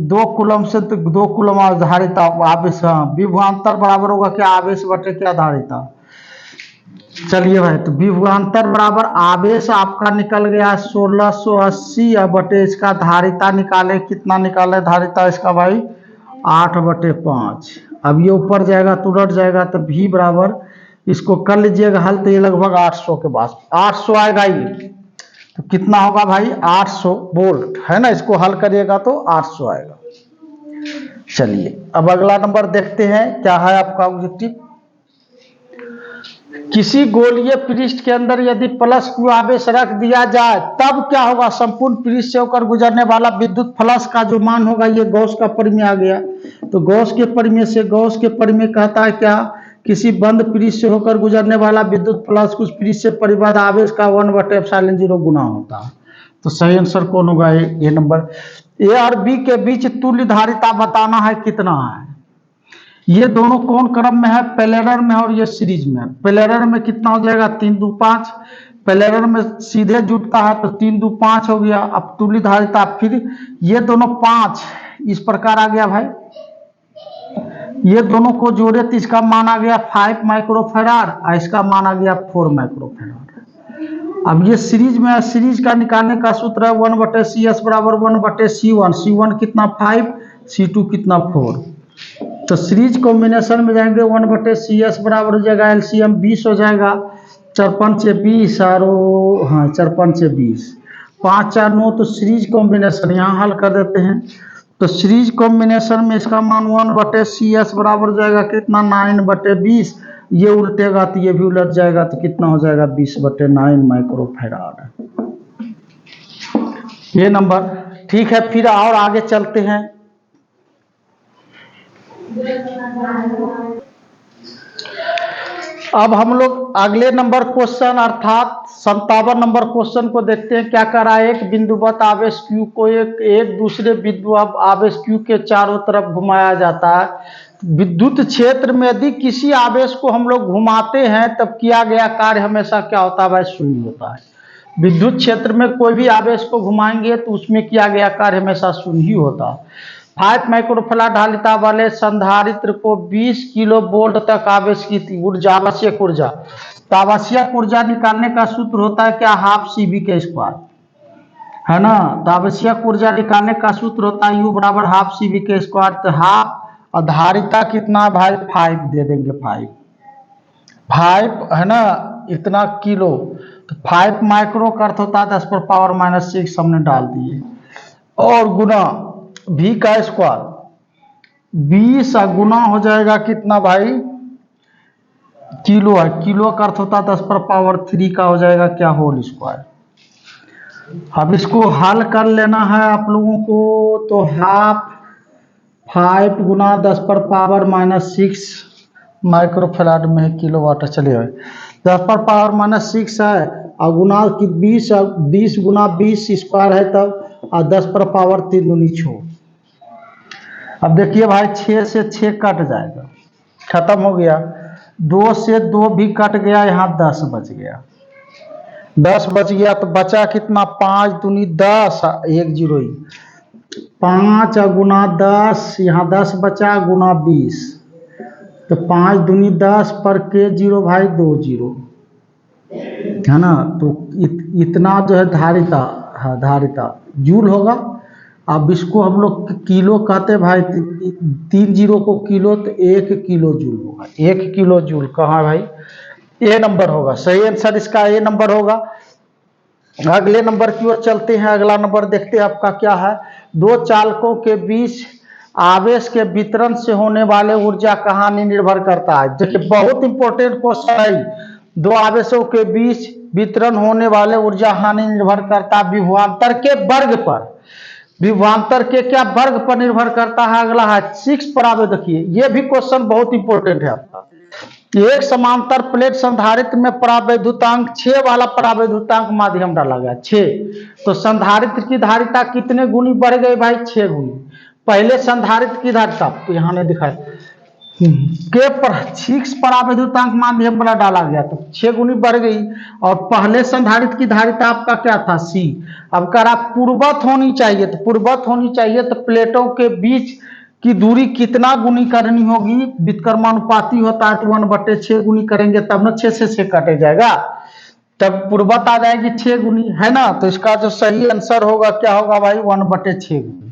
2 कूलम से, तो 2 कूलम धारिता आवेश, हाँ विभवांतर बराबर होगा क्या? आवेश बटे क्या? धारिता। चलिए भाई, तो विभवांतर बराबर आवेश आपका निकल गया 1680 बटे इसका धारिता निकाले, कितना निकाले धारिता इसका भाई? 8/5। अब ये ऊपर जाएगा तो उलट जाएगा, तो V बराबर इसको कर लीजिएगा हल, तो ये लगभग 800 के पास 800 आएगा ये। तो कितना होगा भाई? 800 वोल्ट, है ना। इसको हल करिएगा तो 800 आएगा। चलिए अब अगला नंबर देखते हैं क्या है आपका ऑब्जेक्टिव। किसी गोलीय पृष्ठ के अंदर यदि प्लस Q आवेश रख दिया जाए तब क्या होगा? संपूर्ण पृष्ठ से होकर गुजरने वाला विद्युत फ्लक्स का जो मान होगा, ये गॉस का परिमेय आ गया। तो गॉस के परिमेय कहता है क्या? किसी बंद पृष्ठ से होकर गुजरने वाला विद्युत फ्लक्स उस पृष्ठ से परिबद्ध आवेश का 1/ε0 गुना होता है। तो सही आंसर कौन होगा? ये नंबर। A और B के बीच तुल्य धारिता बताना है कितना है। ये दोनों कौन क्रम में है, पैरेलल में और ये सीरीज में है। पैरेलल में कितना हो जाएगा 3 2 5, पैरेलल में सीधे जुड़ता है तो 3 2 5 हो गया। अब तुल्य धारिता फिर ये दोनों 5 इस प्रकार आ गया भाई, ये दोनों को जोड़े तो इसका मान आ गया 5 माइक्रोफेराड और इसका मान आ गया 4 माइक्रोफेराड। अब ये सीरीज में है, सीरीज का निकालने का सूत्र है 1/CS बराबर 1/C1, C1 कितना 5, C2 कितना 4। तो सीरीज कॉम्बिनेशन में जाएंगे 1/CS बराबर हो जाएगा LCM 20 हो जाएगा, 4 5 से 20 और हाँ 4 5 से 20, 5 4 9। तो सीरीज कॉम्बिनेशन यहाँ हल कर देते हैं। तो सीरीज कॉम्बिनेशन में इसका मान 1/CS बराबर हो जाएगा कितना 9/20, ये उल्टेगा तो ये भी उलट जाएगा तो कितना हो जाएगा 20/9 माइक्रोफेराड। ये नंबर ठीक है। फिर और आगे चलते हैं। अब हम लोग अगले नंबर क्वेश्चन अर्थात 57 नंबर क्वेश्चन को देखते हैं। क्या कर रहा है, एक बिंदुवत आवेश Q को एक दूसरे बिंदु आवेश Q के चारों तरफ घुमाया जाता है। विद्युत क्षेत्र में यदि किसी आवेश को हम लोग घुमाते हैं तब किया गया कार्य हमेशा क्या होता है भाई, शून्य होता है। विद्युत क्षेत्र में कोई भी आवेश को घुमाएंगे तो उसमें किया गया कार्य हमेशा शून्य ही होता है। 5 माइक्रोफेराड धारिता वाले संधारित्र को 20 किलो वोल्ट तक आवेश की ऊर्जा आवश्यक ऊर्जा, तो आवश्यक ऊर्जा निकालने का सूत्र होता है क्या, हाफ CV के स्क्वायर, है ना। तो आवश्यक ऊर्जा निकालने का सूत्र होता है U बराबर हाफ CV के स्क्वायर। तो हाफ और धारिता कितना भाई 5 दे देंगे, 5 है ना, इतना किलो। तो 5 माइक्रो का अर्थ होता है 10⁻⁻⁶ हमने डाल दिए, और गुना V का स्क्वायर 20 गुना हो जाएगा कितना भाई, किलो है, किलो का अर्थ होता है 10⁻³ का हो जाएगा क्या, होल स्क्वायर। अब इसको हल कर लेना है आप लोगों को। तो हाफ 5 गुना 10⁻⁻⁶ माइक्रोफेराड में किलोवाट चले हुए 10⁻⁻⁶ है, और गुना की 20 गुना 20 स्क्वायर है तब, और 10⁻³ 2 6। अब देखिए भाई 6 से 6 कट जाएगा, खत्म हो गया। 2 से 2 भी कट गया, यहाँ 10 बच गया, 10 बच गया तो बचा कितना 5 दूनी 10, 1 0 ही 5 गुना 10, यहाँ 10 बचा गुना 20, तो 5 दूनी 10 पर के 0 भाई 2 0, है ना। तो इतना जो है धारिता, हाँ धारिता जूल होगा। अब इसको हम लोग किलो कहते हैं भाई, 3 0 को किलो तो 1 किलो जूल होगा, 1 किलो जूल कहाँ भाई, ए नंबर होगा। सही आंसर इसका ए नंबर होगा। अगले नंबर की ओर चलते हैं। अगला नंबर देखते हैं आपका क्या है, 2 चालकों के बीच आवेश के वितरण से होने वाले ऊर्जा का हानि निर्भर करता है। देखिए बहुत इंपॉर्टेंट क्वेश्चन है, 2 आवेशों के बीच वितरण होने वाले ऊर्जा हानि निर्भर करता है विभवांतर के वर्ग पर। विभवांतर के क्या वर्ग पर निर्भर करता है। अगला है 6 पर आवे, देखिए ये भी क्वेश्चन बहुत इंपॉर्टेंट है आपका। एक समांतर प्लेट संधारित्र में परावैद्युतांक 6 वाला परावैद्युतांक माध्यम डाला गया 6। तो संधारित्र की धारिता कितने गुनी बढ़ गई भाई, 6 गुनी। पहले संधारित्र की धारिता तो यहाँ ने दिखाया के पर 6 परावैद्युतांक माध्यम वाला डाला गया तो 6 गुनी बढ़ गई, और पहले संधारित्र की धारिता आपका क्या था C। अब कह रहा पूर्ववत होनी चाहिए, तो पूर्ववत होनी चाहिए तो प्लेटों के बीच की दूरी कितना गुनी करनी होगी, व्युत्क्रमानुपाती होता है तो 1/6 गुनी करेंगे तब ना 6 से 6 काटे जाएगा, तब पूर्ववत आ जाएगी 6 गुनी, है ना। तो इसका जो सही आंसर होगा क्या होगा भाई 1/6 गुनी।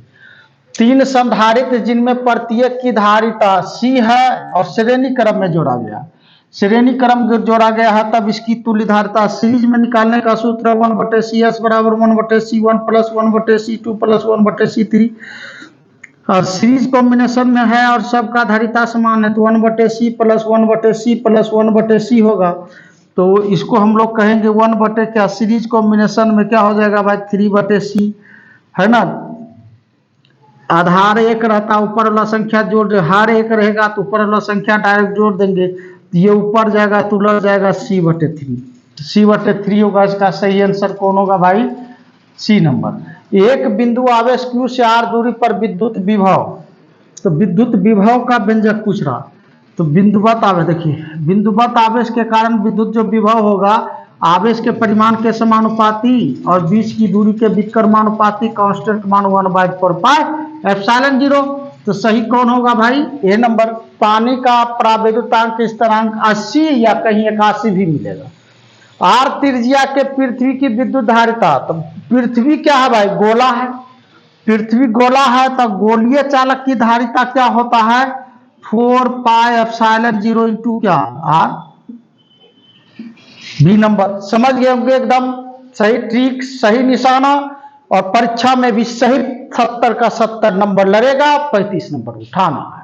3 संधारित्र जिनमें प्रत्येक की धारिता C है और श्रेणी क्रम में जोड़ा गया, श्रेणी क्रम जोड़ा गया है, तब इसकी तुल्य धारिता सीरीज में निकालने का सूत्र 1/CS बराबर 1/C1 plus 1/C2 plus 1/C3। और सीरीज कॉम्बिनेशन में है और सबका धारिता समान है तो 1/C plus 1/C plus 1/C होगा। तो इसको हम लोग कहेंगे 1/ क्या, सीरीज कॉम्बिनेशन में क्या हो जाएगा भाई 3/C, है ना। आधार 1 रहता, ऊपर वाला संख्या जोड़, हार 1 रहेगा तो ऊपर वाला संख्या डायरेक्ट जोड़ देंगे, तो ये ऊपर जाएगा तो उलट जाएगा C/3, C/3 होगा। इसका सही आंसर कौन होगा भाई, C नंबर। एक बिंदु आवेश Q से R दूरी पर विद्युत विभव तो विद्युत विभव का व्यंजक पूछ रहा। तो बिंदुवत आवेश, देखिए बिंदुवत आवेश के कारण विद्युत जो विभव होगा आवेश के परिमाण के समानुपाती और बीच की दूरी के विकर्मानुपाती कांस्टेंट मान 1/4πε0। तो सही कौन होगा भाई? ए नंबर। पानी का प्रावैधुतांक स्थिरांक 80 या कहीं 81 भी मिलेगा। आर त्रिज्या के पृथ्वी की विद्युत धारिता, तो पृथ्वी क्या है भाई? गोला है। पृथ्वी गोला है तो गोलीय चालक की धारिता क्या होता है? 4πε0 इंटू क्या आर। B number. समझ गए होंगे एकदम सही ट्रिक, सही निशाना। और परीक्षा में भी सही 70 का 70 नंबर लगेगा, 35 नंबर उठाना है।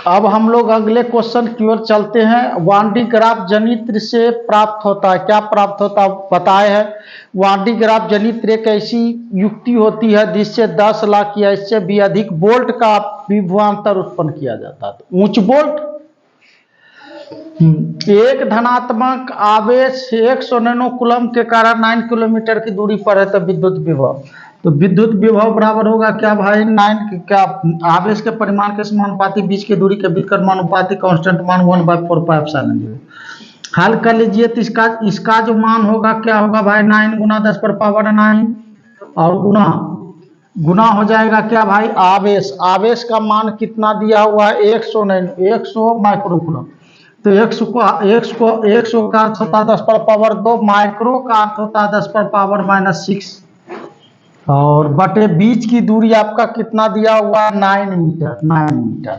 अब हम लोग अगले क्वेश्चन की ओर चलते हैं। वान डी ग्राफ जनित्र से प्राप्त होता है, क्या प्राप्त होता है बताए हैं। वान डी ग्राफ जनित्र एक ऐसी युक्ति होती है जिससे 10 लाख या इससे भी अधिक वोल्ट का विभवांतर उत्पन्न किया जाता है। तो उच्च वोल्ट, एक धनात्मक आवेश 100 नैनो कूलम के कारण 9 किलोमीटर की दूरी पर है तो विद्युत विभव। तो विद्युत विभव बराबर होगा क्या भाई? 9 क्या आवेश के परिमाण के समानुपाती बीच की दूरी के विकर्मानुपाती कांस्टेंट मान 1/4πε0। हल कर लीजिए तो इसका जो मान होगा क्या होगा भाई? 9 गुना 10⁻9 और गुना हो जाएगा क्या भाई? आवेश का मान कितना दिया हुआ है? 100 माइक्रो। तो 100 का अर्थ होता है 10⁻2, माइक्रो का अर्थ होता है 10⁻⁻6 और बटे बीच की दूरी आपका कितना दिया हुआ? 9 मीटर।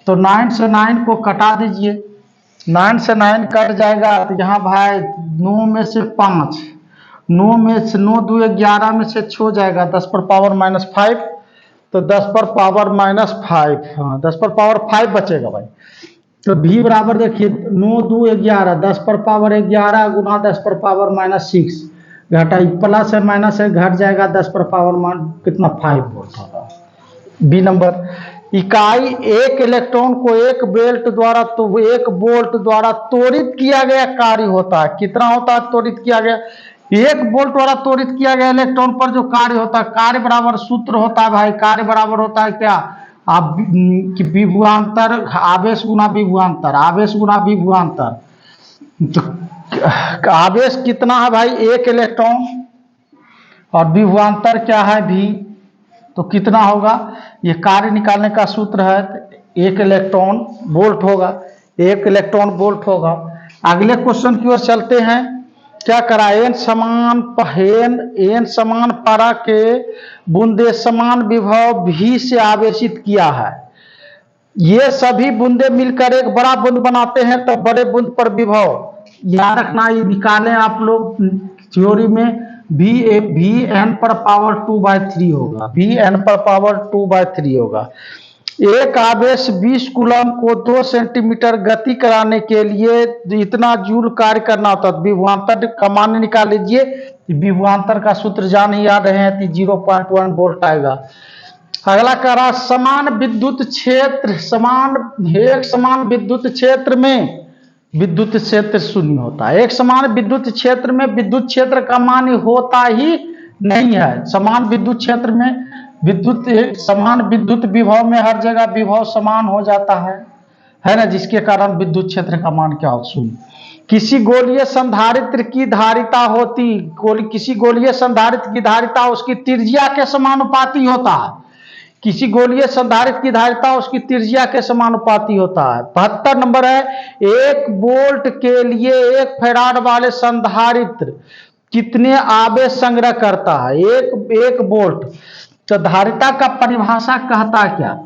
तो 9 से 9 को कटा दीजिए, 9 से 9 कट जाएगा तो यहाँ भाई 9 में से 5, 9 में से 9 2 11 में से 6 जाएगा 10⁻⁻5। तो 10⁻⁻5, हाँ 10⁻5 बचेगा भाई। तो भी बराबर देखिए 9 2 11, 10⁻11 गुना 10⁻⁻6 घटा प्लस है माइनस है घट जाएगा 10⁻⁻ कितना 5 वोल्ट होगा। B number. इकाई एक इलेक्ट्रॉन को एक बेल्ट द्वारा तो एक वोल्ट द्वारा त्वरित किया गया कार्य होता है। कितना होता है त्वरित किया गया? एक वोल्ट द्वारा त्वरित किया गया इलेक्ट्रॉन पर जो कार्य होता है, कार्य बराबर सूत्र होता है भाई, कार्य बराबर होता है क्या? आप विभवांतर आवेश गुना विभवांतर, आवेश गुना विभवांतर। तो आवेश कितना है भाई? एक इलेक्ट्रॉन और विभवांतर क्या है? भी। तो कितना होगा? ये कार्य निकालने का सूत्र है, एक इलेक्ट्रॉन वोल्ट होगा, एक इलेक्ट्रॉन वोल्ट होगा। अगले क्वेश्चन की ओर चलते हैं। क्या करा? एन समान पारा के बूंदे समान विभव भी से आवेशित किया है। ये सभी बूंदे मिलकर एक बड़ा बूंद बनाते हैं तो बड़े बूंद पर विभव याद रखना, ये निकालें आप लोग थ्योरी में। भी एन पर पावर 2/3 होगा, भी एन पर पावर 2/3 होगा। एक आवेश 20 कूलम को 2 सेंटीमीटर गति कराने के लिए इतना जूल कार्य करना होता है। विभवांतर का मान निकाल लीजिए। विभवांतर का सूत्र जान ही आ रहे हैं तो 0.1 वोल्ट आएगा। अगला कह रहा समान विद्युत क्षेत्र, एक समान विद्युत क्षेत्र में विद्युत क्षेत्र शून्य होता है। एक समान विद्युत क्षेत्र में विद्युत क्षेत्र का मान होता ही नहीं है। समान विद्युत क्षेत्र में समान विद्युत विभव में हर जगह विभव समान हो जाता है ना, जिसके कारण विद्युत क्षेत्र का मान क्या हो? शून्य। किसी गोलीय संधारित्र की धारिता होती, किसी गोलीय संधारित्र की धारिता उसकी त्रिज्या के समानुपाती होता है। किसी गोलीय संधारित्र की धारिता उसकी त्रिज्या के समानुपाती होता है। 72 नंबर है। 1 वोल्ट के लिए 1 फैराड वाले संधारित्र कितने आवेश संग्रह करता है? 1 वोल्ट। तो धारिता का परिभाषा कहता क्या?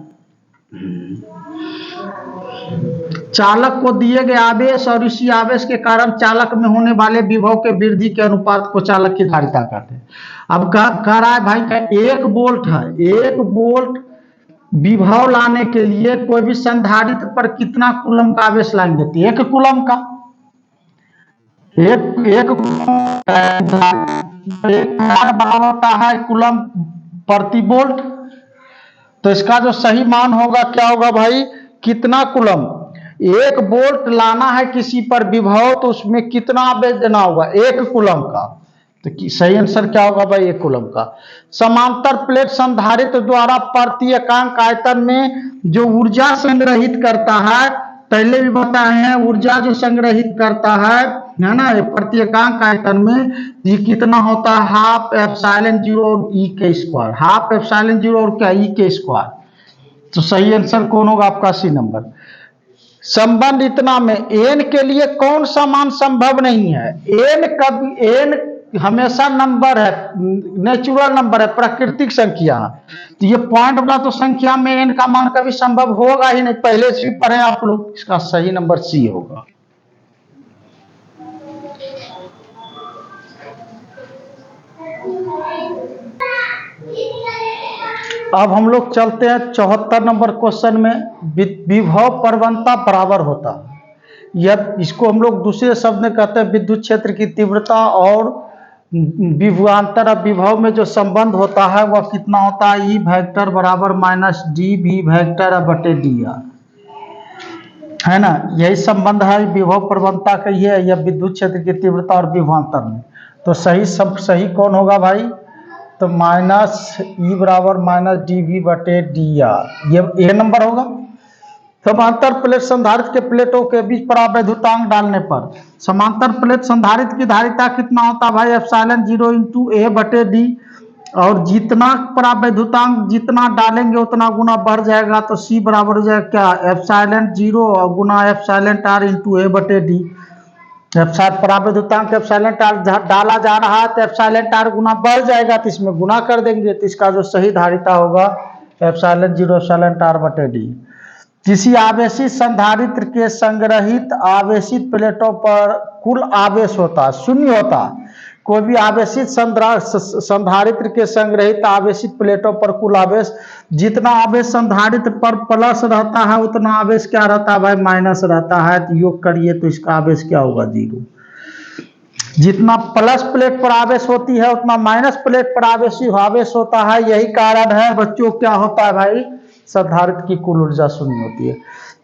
चालक को दिए गए आवेश और इसी आवेश के कारण चालक में होने वाले विभव के वृद्धि के अनुपात को चालक की धारिता कहते हैं। अब कह रहा है भाई का 1 वोल्ट है, 1 वोल्ट विभव लाने के लिए कोई भी संधारित्र पर कितना कूलम का आवेश लाएंगे? 1 कूलम का, एक होता है कूलम प्रति वोल्ट। तो इसका जो सही मान होगा क्या होगा भाई? कितना कूलम? 1 वोल्ट लाना है किसी पर विभव तो उसमें कितना आवेश देना होगा? 1 कूलम का। तो सही आंसर क्या होगा भाई, 1 कूलम का। समांतर प्लेट संधारित्र द्वारा प्रति एकांक आयतन में जो ऊर्जा संग्रहित करता है, पहले भी बताए हैं, ऊर्जा जो संग्रहित करता है ना, ये प्रति एकांक आयतन में ये कितना होता है, हाफ एप्सिलॉन 0 ई के स्क्वायर, हाफ एप्सिलॉन 0 और क्या, ई के स्क्वायर। तो सही आंसर कौन होगा आपका, सी नंबर। संबंध इतना में एन के लिए कौन सा मान संभव नहीं है, एन हमेशा नंबर है, नेचुरल नंबर है, प्राकृतिक संख्या। तो ये पॉइंट वाला तो संख्या में एन का मान कभी संभव होगा ही नहीं, पहले से पढ़े आप लोग। इसका सही नंबर सी होगा। अब हम लोग चलते हैं 74 नंबर क्वेश्चन में। विभव प्रवणता बराबर होता है, यह इसको हम लोग दूसरे शब्द में कहते हैं विद्युत क्षेत्र की तीव्रता और विभवांतर। अब विभव में जो संबंध होता है वह कितना होता है, ई वेक्टर बराबर माइनस डी वी वेक्टर बटे डी आर, है ना। यही संबंध है विभव प्रवणता का, ये या विद्युत क्षेत्र की तीव्रता और विभवांतर में। तो सही कौन होगा भाई, तो माइनस ई बराबर माइनस डी वी बटे डी आर, ये नंबर होगा। समांतर प्लेट संधारित्र के प्लेटों के बीच परावैद्युतांक डालने पर समांतर प्लेट संधारित्र की धारिता कितना होता है भाई, एप्सिलॉन 0 इंटू ए बटे डी, और जितना परावैद्युतांक जितना डालेंगे उतना गुना बढ़ जाएगा। तो सी बराबर हो जाएगा क्या, एप्सिलॉन 0 गुना एप्सिलॉन आर इंटू ए बटे डी। परावैद्युतांक एप्सिलॉन आर डाला जा रहा है तो एप्सिलॉन आर गुना बढ़ जाएगा, तो इसमें गुना कर देंगे, तो इसका जो सही धारिता होगा एप्सिलॉन 0 एप्सिलॉन आर बटे डी। किसी आवेशित संधारित्र के संग्रहित आवेशित प्लेटों पर कुल आवेश होता है, शून्य होता है। कोई भी आवेशित संधारित्र के संग्रहित आवेशित प्लेटों पर कुल आवेश, जितना आवेश संधारित्र पर प्लस रहता है उतना आवेश क्या रहता है भाई, माइनस रहता है। तो योग करिए तो इसका आवेश क्या होगा, 0। जितना प्लस प्लेट पर आवेश होती है उतना माइनस प्लेट पर आवेश होता है। यही कारण है बच्चों क्या होता है भाई, संधारित्र की कुल ऊर्जा शून्य होती है।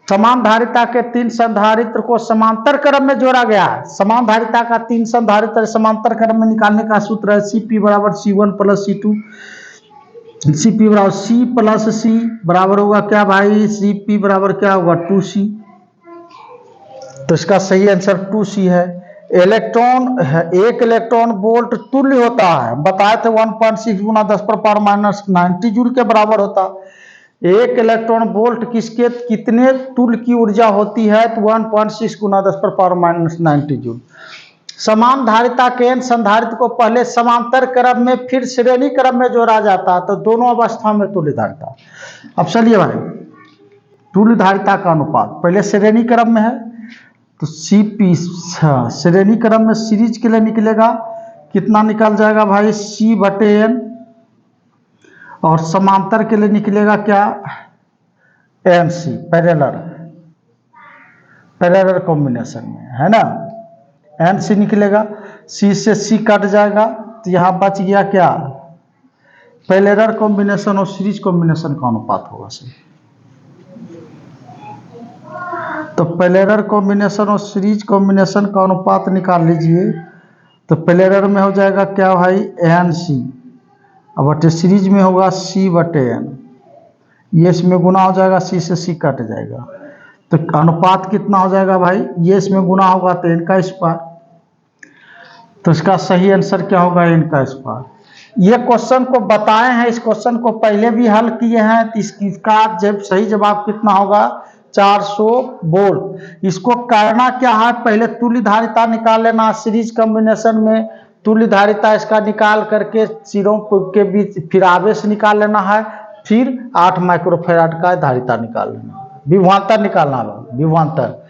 समान धारिता के 3 संधारित्र को समांतर क्रम में जोड़ा गया है। समान धारिता का 3 संधारित्र समांतर क्रम में निकालने का सूत्र है Cp बराबर C1 प्लस C2, Cp बराबर C प्लस C बराबर होगा क्या भाई, Cp बराबर क्या होगा 2C। तो इसका सही आंसर 2C है। इलेक्ट्रॉन, एक इलेक्ट्रॉन वोल्ट तुल्य होता है, बताए थे 1.6 गुना 10⁻⁻90 जूल के बराबर होता है। एक इलेक्ट्रॉन वोल्ट किसके कितने तुल्य की ऊर्जा होती है, तो 1.6 गुना 10⁻⁻90 जूल। समान धारिता के एन संधारित्र को पहले समांतर क्रम में फिर श्रेणी क्रम में जोड़ा जाता है, तो दोनों अवस्था में तुल्य धारिता। अब चलिए भाई, तुल्य धारिता का अनुपात पहले श्रेणी क्रम में है, तो Cp श्रेणी क्रम में सीरीज के लिए निकलेगा, कितना निकल जाएगा भाई, C बटे एन, और समांतर के लिए निकलेगा क्या, MC, पैरेलल कॉम्बिनेशन में, है ना। MC निकलेगा, C से C कट जाएगा, तो यहाँ बच गया क्या, पैरेलल कॉम्बिनेशन और सीरीज कॉम्बिनेशन का अनुपात होगा सही। तो पैरेलल कॉम्बिनेशन और सीरीज कॉम्बिनेशन का अनुपात निकाल लीजिए, तो पैरेलल में हो जाएगा क्या भाई, NC, अब बटे सीरीज में होगा C बटे N, ये इसमें गुना हो जाएगा, C से C कट जाएगा, तो अनुपात कितना हो जाएगा भाई, ये इसमें गुना होगा तो N का स्क्वायर। तो इसका सही आंसर क्या होगा, N का स्क्वायर। ये क्वेश्चन को बताए हैं, इस क्वेश्चन को पहले भी हल किए हैं, तो इसका जब सही जवाब कितना होगा, 400 वोल्ट। इसको करना क्या है, पहले तुल्य धारिता निकाल लेना, सीरीज कॉम्बिनेशन में तुल्य धारिता इसका निकाल करके सिरों के बीच फिर आवेश निकाल लेना है, फिर 8 माइक्रोफैराड का धारिता निकाल लेना, विभवांतर निकालना है। विभवांतर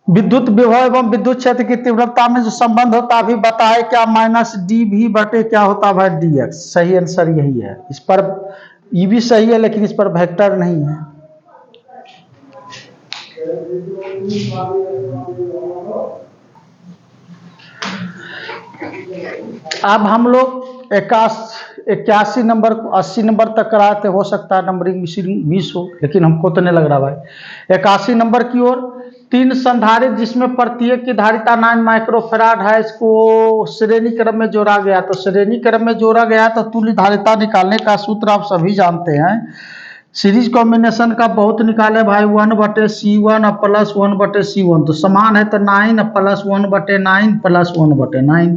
विद्युत विभव एवं विद्युत क्षेत्र की तीव्रता में जो संबंध होता है अभी बताए क्या, माइनस डी भी बटे क्या होता है भाई, dx। सही आंसर यही है। इस पर ये भी सही है लेकिन इस पर वेक्टर नहीं है। अब हम लोग 81 नंबर 80 नंबर तक कराए थे, हो सकता है नंबरिंग मिस हो, लेकिन हमको तो नहीं लग रहा भाई। 81 नंबर की ओर 3 संधारित्र जिसमें प्रत्येक की धारिता 9 माइक्रोफैराड है, इसको श्रेणी क्रम में जोड़ा गया। तो श्रेणी क्रम में जोड़ा गया तो तुल्य धारिता निकालने का सूत्र आप सभी जानते हैं। सीरीज कॉम्बिनेशन का बहुत निकाले भाई, 1/C1 प्लस 1/C1, तो समान है तो 9 प्लस 1/9 प्लस 1/9।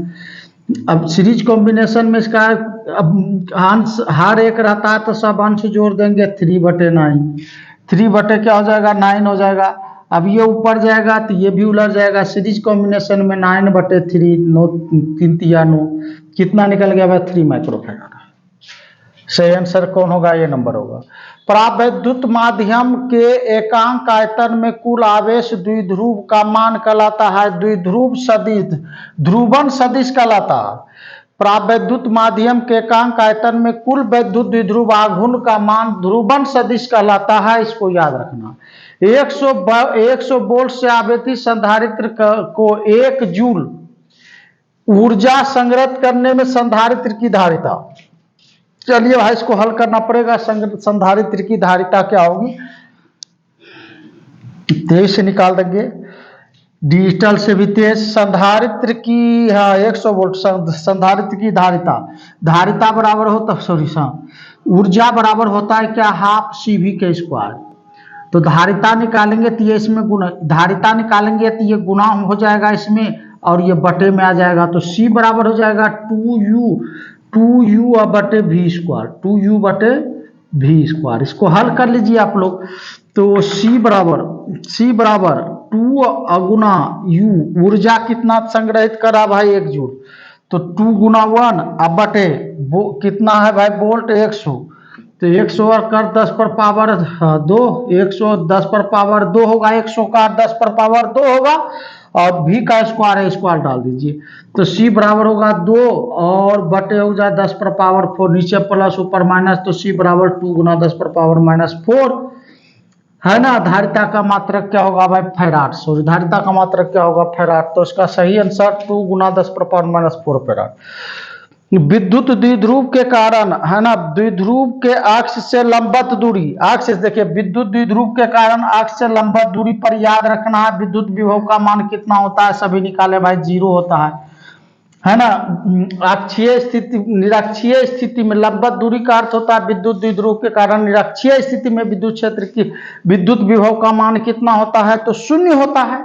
अब सीरीज कॉम्बिनेशन में इसका अब अंश हर एक रहता है तो सब अंश जोड़ देंगे, 3/9। 3 क्या हो जाएगा, 9 हो जाएगा। अब ये ऊपर जाएगा तो ये भी उलट जाएगा। सीरीज कॉम्बिनेशन में 9/3, 9 3 तिया 9, कितना निकल गया भाई, 3 माइक्रोफैराड। सही आंसर कौन होगा, ये नंबर होगा। प्रावैद्युत माध्यम के एकांक आयतन में कुल आवेश द्विध्रुव का मान कहलाता है द्विध्रुव सदिश, ध्रुवन सदिश कहलाता है। प्रावैद्युत माध्यम के एकांक आयतन में कुल वैद्युत द्विध्रुव आघूर्ण का मान ध्रुवन सदिश कहलाता है, इसको याद रखना। 100 वोल्ट से आवेशित संधारित्र को 1 जूल ऊर्जा संग्रहित करने में संधारित्र की धारिता, चलिए भाई इसको हल करना पड़ेगा। संधारित्र की धारिता क्या होगी, 23 से निकाल देंगे, डिजिटल से भी तेज। संधारित्र की 100 वोल्ट संधारित्र की धारिता, धारिता बराबर होता ऊर्जा बराबर होता है क्या, हाफ CV के स्क्वायर। तो धारिता निकालेंगे तो ये इसमें गुणा, धारिता निकालेंगे तो ये गुणा हो जाएगा इसमें और ये बटे में आ जाएगा। तो C बराबर हो जाएगा 2U/V², 2U/V²। इसको हल कर लीजिए आप लोग। तो C बराबर 2 गुना U, ऊर्जा कितना संग्रहित करा भाई, 1 जूल, तो 2 गुना 1 अब बटे कितना है भाई वोल्ट, 100, तो 100 कर 10 पर पावर 2, 110 पर पावर 2 होगा, 100 का 10 पर पावर 2 होगा और V का स्क्वायर है, स्क्वायर डाल दीजिए। तो C बराबर होगा 2 और बटे हो जाए 10 पर पावर 4, नीचे प्लस ऊपर माइनस, तो C बराबर 2 गुना 10 पर पावर -4 है ना। धारिता का मात्रक क्या होगा भाई, फैराड। सॉरी, धारिता का मात्रक क्या होगा, फैराड। तो इसका सही आंसर 2 गुना 10 पर पावर -4 फैराड। विद्युत द्विध्रुव के कारण है ना, द्विध्रुव के अक्ष से लंबवत दूरी, अक्ष देखिए, विद्युत द्विध्रुव के कारण अक्ष से लंबवत दूरी पर याद रखना है विद्युत विभव का मान कितना होता है, सभी निकाले भाई, 0 होता है ना। अक्षीय स्थिति, निरक्षीय स्थिति में लंबवत दूरी का अर्थ होता है विद्युत द्विध्रुव के कारण निरक्षीय स्थिति में विद्युत क्षेत्र की विद्युत विभव का मान कितना होता है, तो 0 होता है।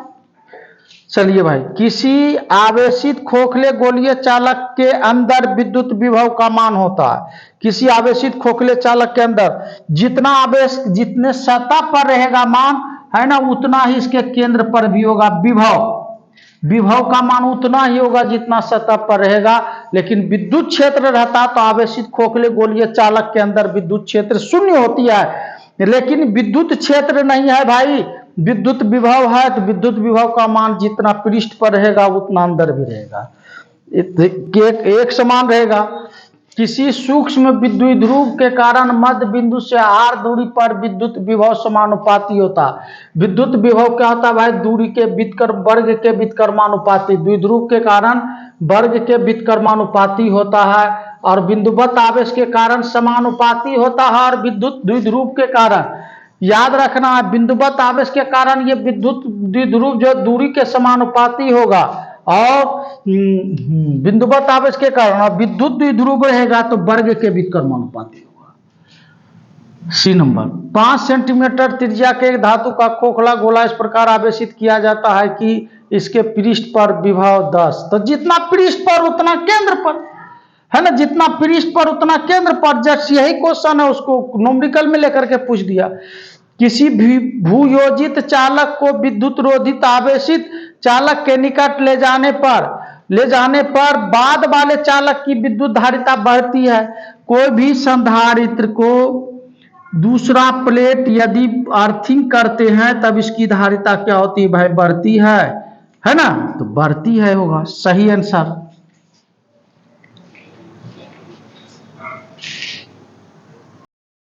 चलिए भाई, किसी आवेशित खोखले गोलीय चालक के अंदर विद्युत विभव का मान होता है, किसी आवेशित खोखले चालक के अंदर जितना आवेश जितने सतह पर रहेगा मान है ना, उतना ही इसके केंद्र पर भी होगा विभव का मान उतना ही होगा जितना सतह पर रहेगा। लेकिन विद्युत क्षेत्र रहता तो आवेशित खोखले गोलीय चालक के अंदर विद्युत क्षेत्र 0 होती है, लेकिन विद्युत क्षेत्र नहीं है भाई, विद्युत विभव है। तो विद्युत विभव का मान जितना पृष्ठ पर रहेगा उतना अंदर भी रहेगा, एक समान रहेगा। किसी सूक्ष्म द्विध्रुव के कारण मध्य बिंदु से r दूरी पर विद्युत विभव समानुपाती होता है। विद्युत विभव क्या होता है भाई, दूरी के वर्ग के व्युत्क्रमानुपाती, द्विध्रुव के कारण वर्ग के व्युत्क्रमानुपाती होता है और बिंदुवत आवेश के कारण समानुपाती होता है और विद्युत द्विध्रुव के कारण याद रखना है, बिंदुवत आवेश के कारण ये विद्युत द्विध्रुव जो दूरी के समानुपाती होगा और बिंदुवत आवेश के कारण विद्युत द्विध्रुव रहेगा तो वर्ग के व्युत्क्रमानुपाती होगा। C नंबर, 5 सेंटीमीटर त्रिज्या के एक धातु का खोखला गोला इस प्रकार आवेशित किया जाता है कि इसके पृष्ठ पर विभव 10, तो जितना पृष्ठ पर उतना केंद्र पर है ना, जितना पृष्ठ पर उतना केंद्र पर। जैसे यही क्वेश्चन है, उसको न्यूमेरिकल में लेकर के पूछ दिया। किसी भी भूयोजित चालक को विद्युत रोधित आवेशित चालक के निकट ले जाने पर बाद वाले चालक की विद्युत धारिता बढ़ती है। कोई भी संधारित्र को दूसरा प्लेट यदि अर्थिंग करते हैं तब इसकी धारिता क्या होती है भाई, बढ़ती है ना, तो बढ़ती है होगा सही आंसर।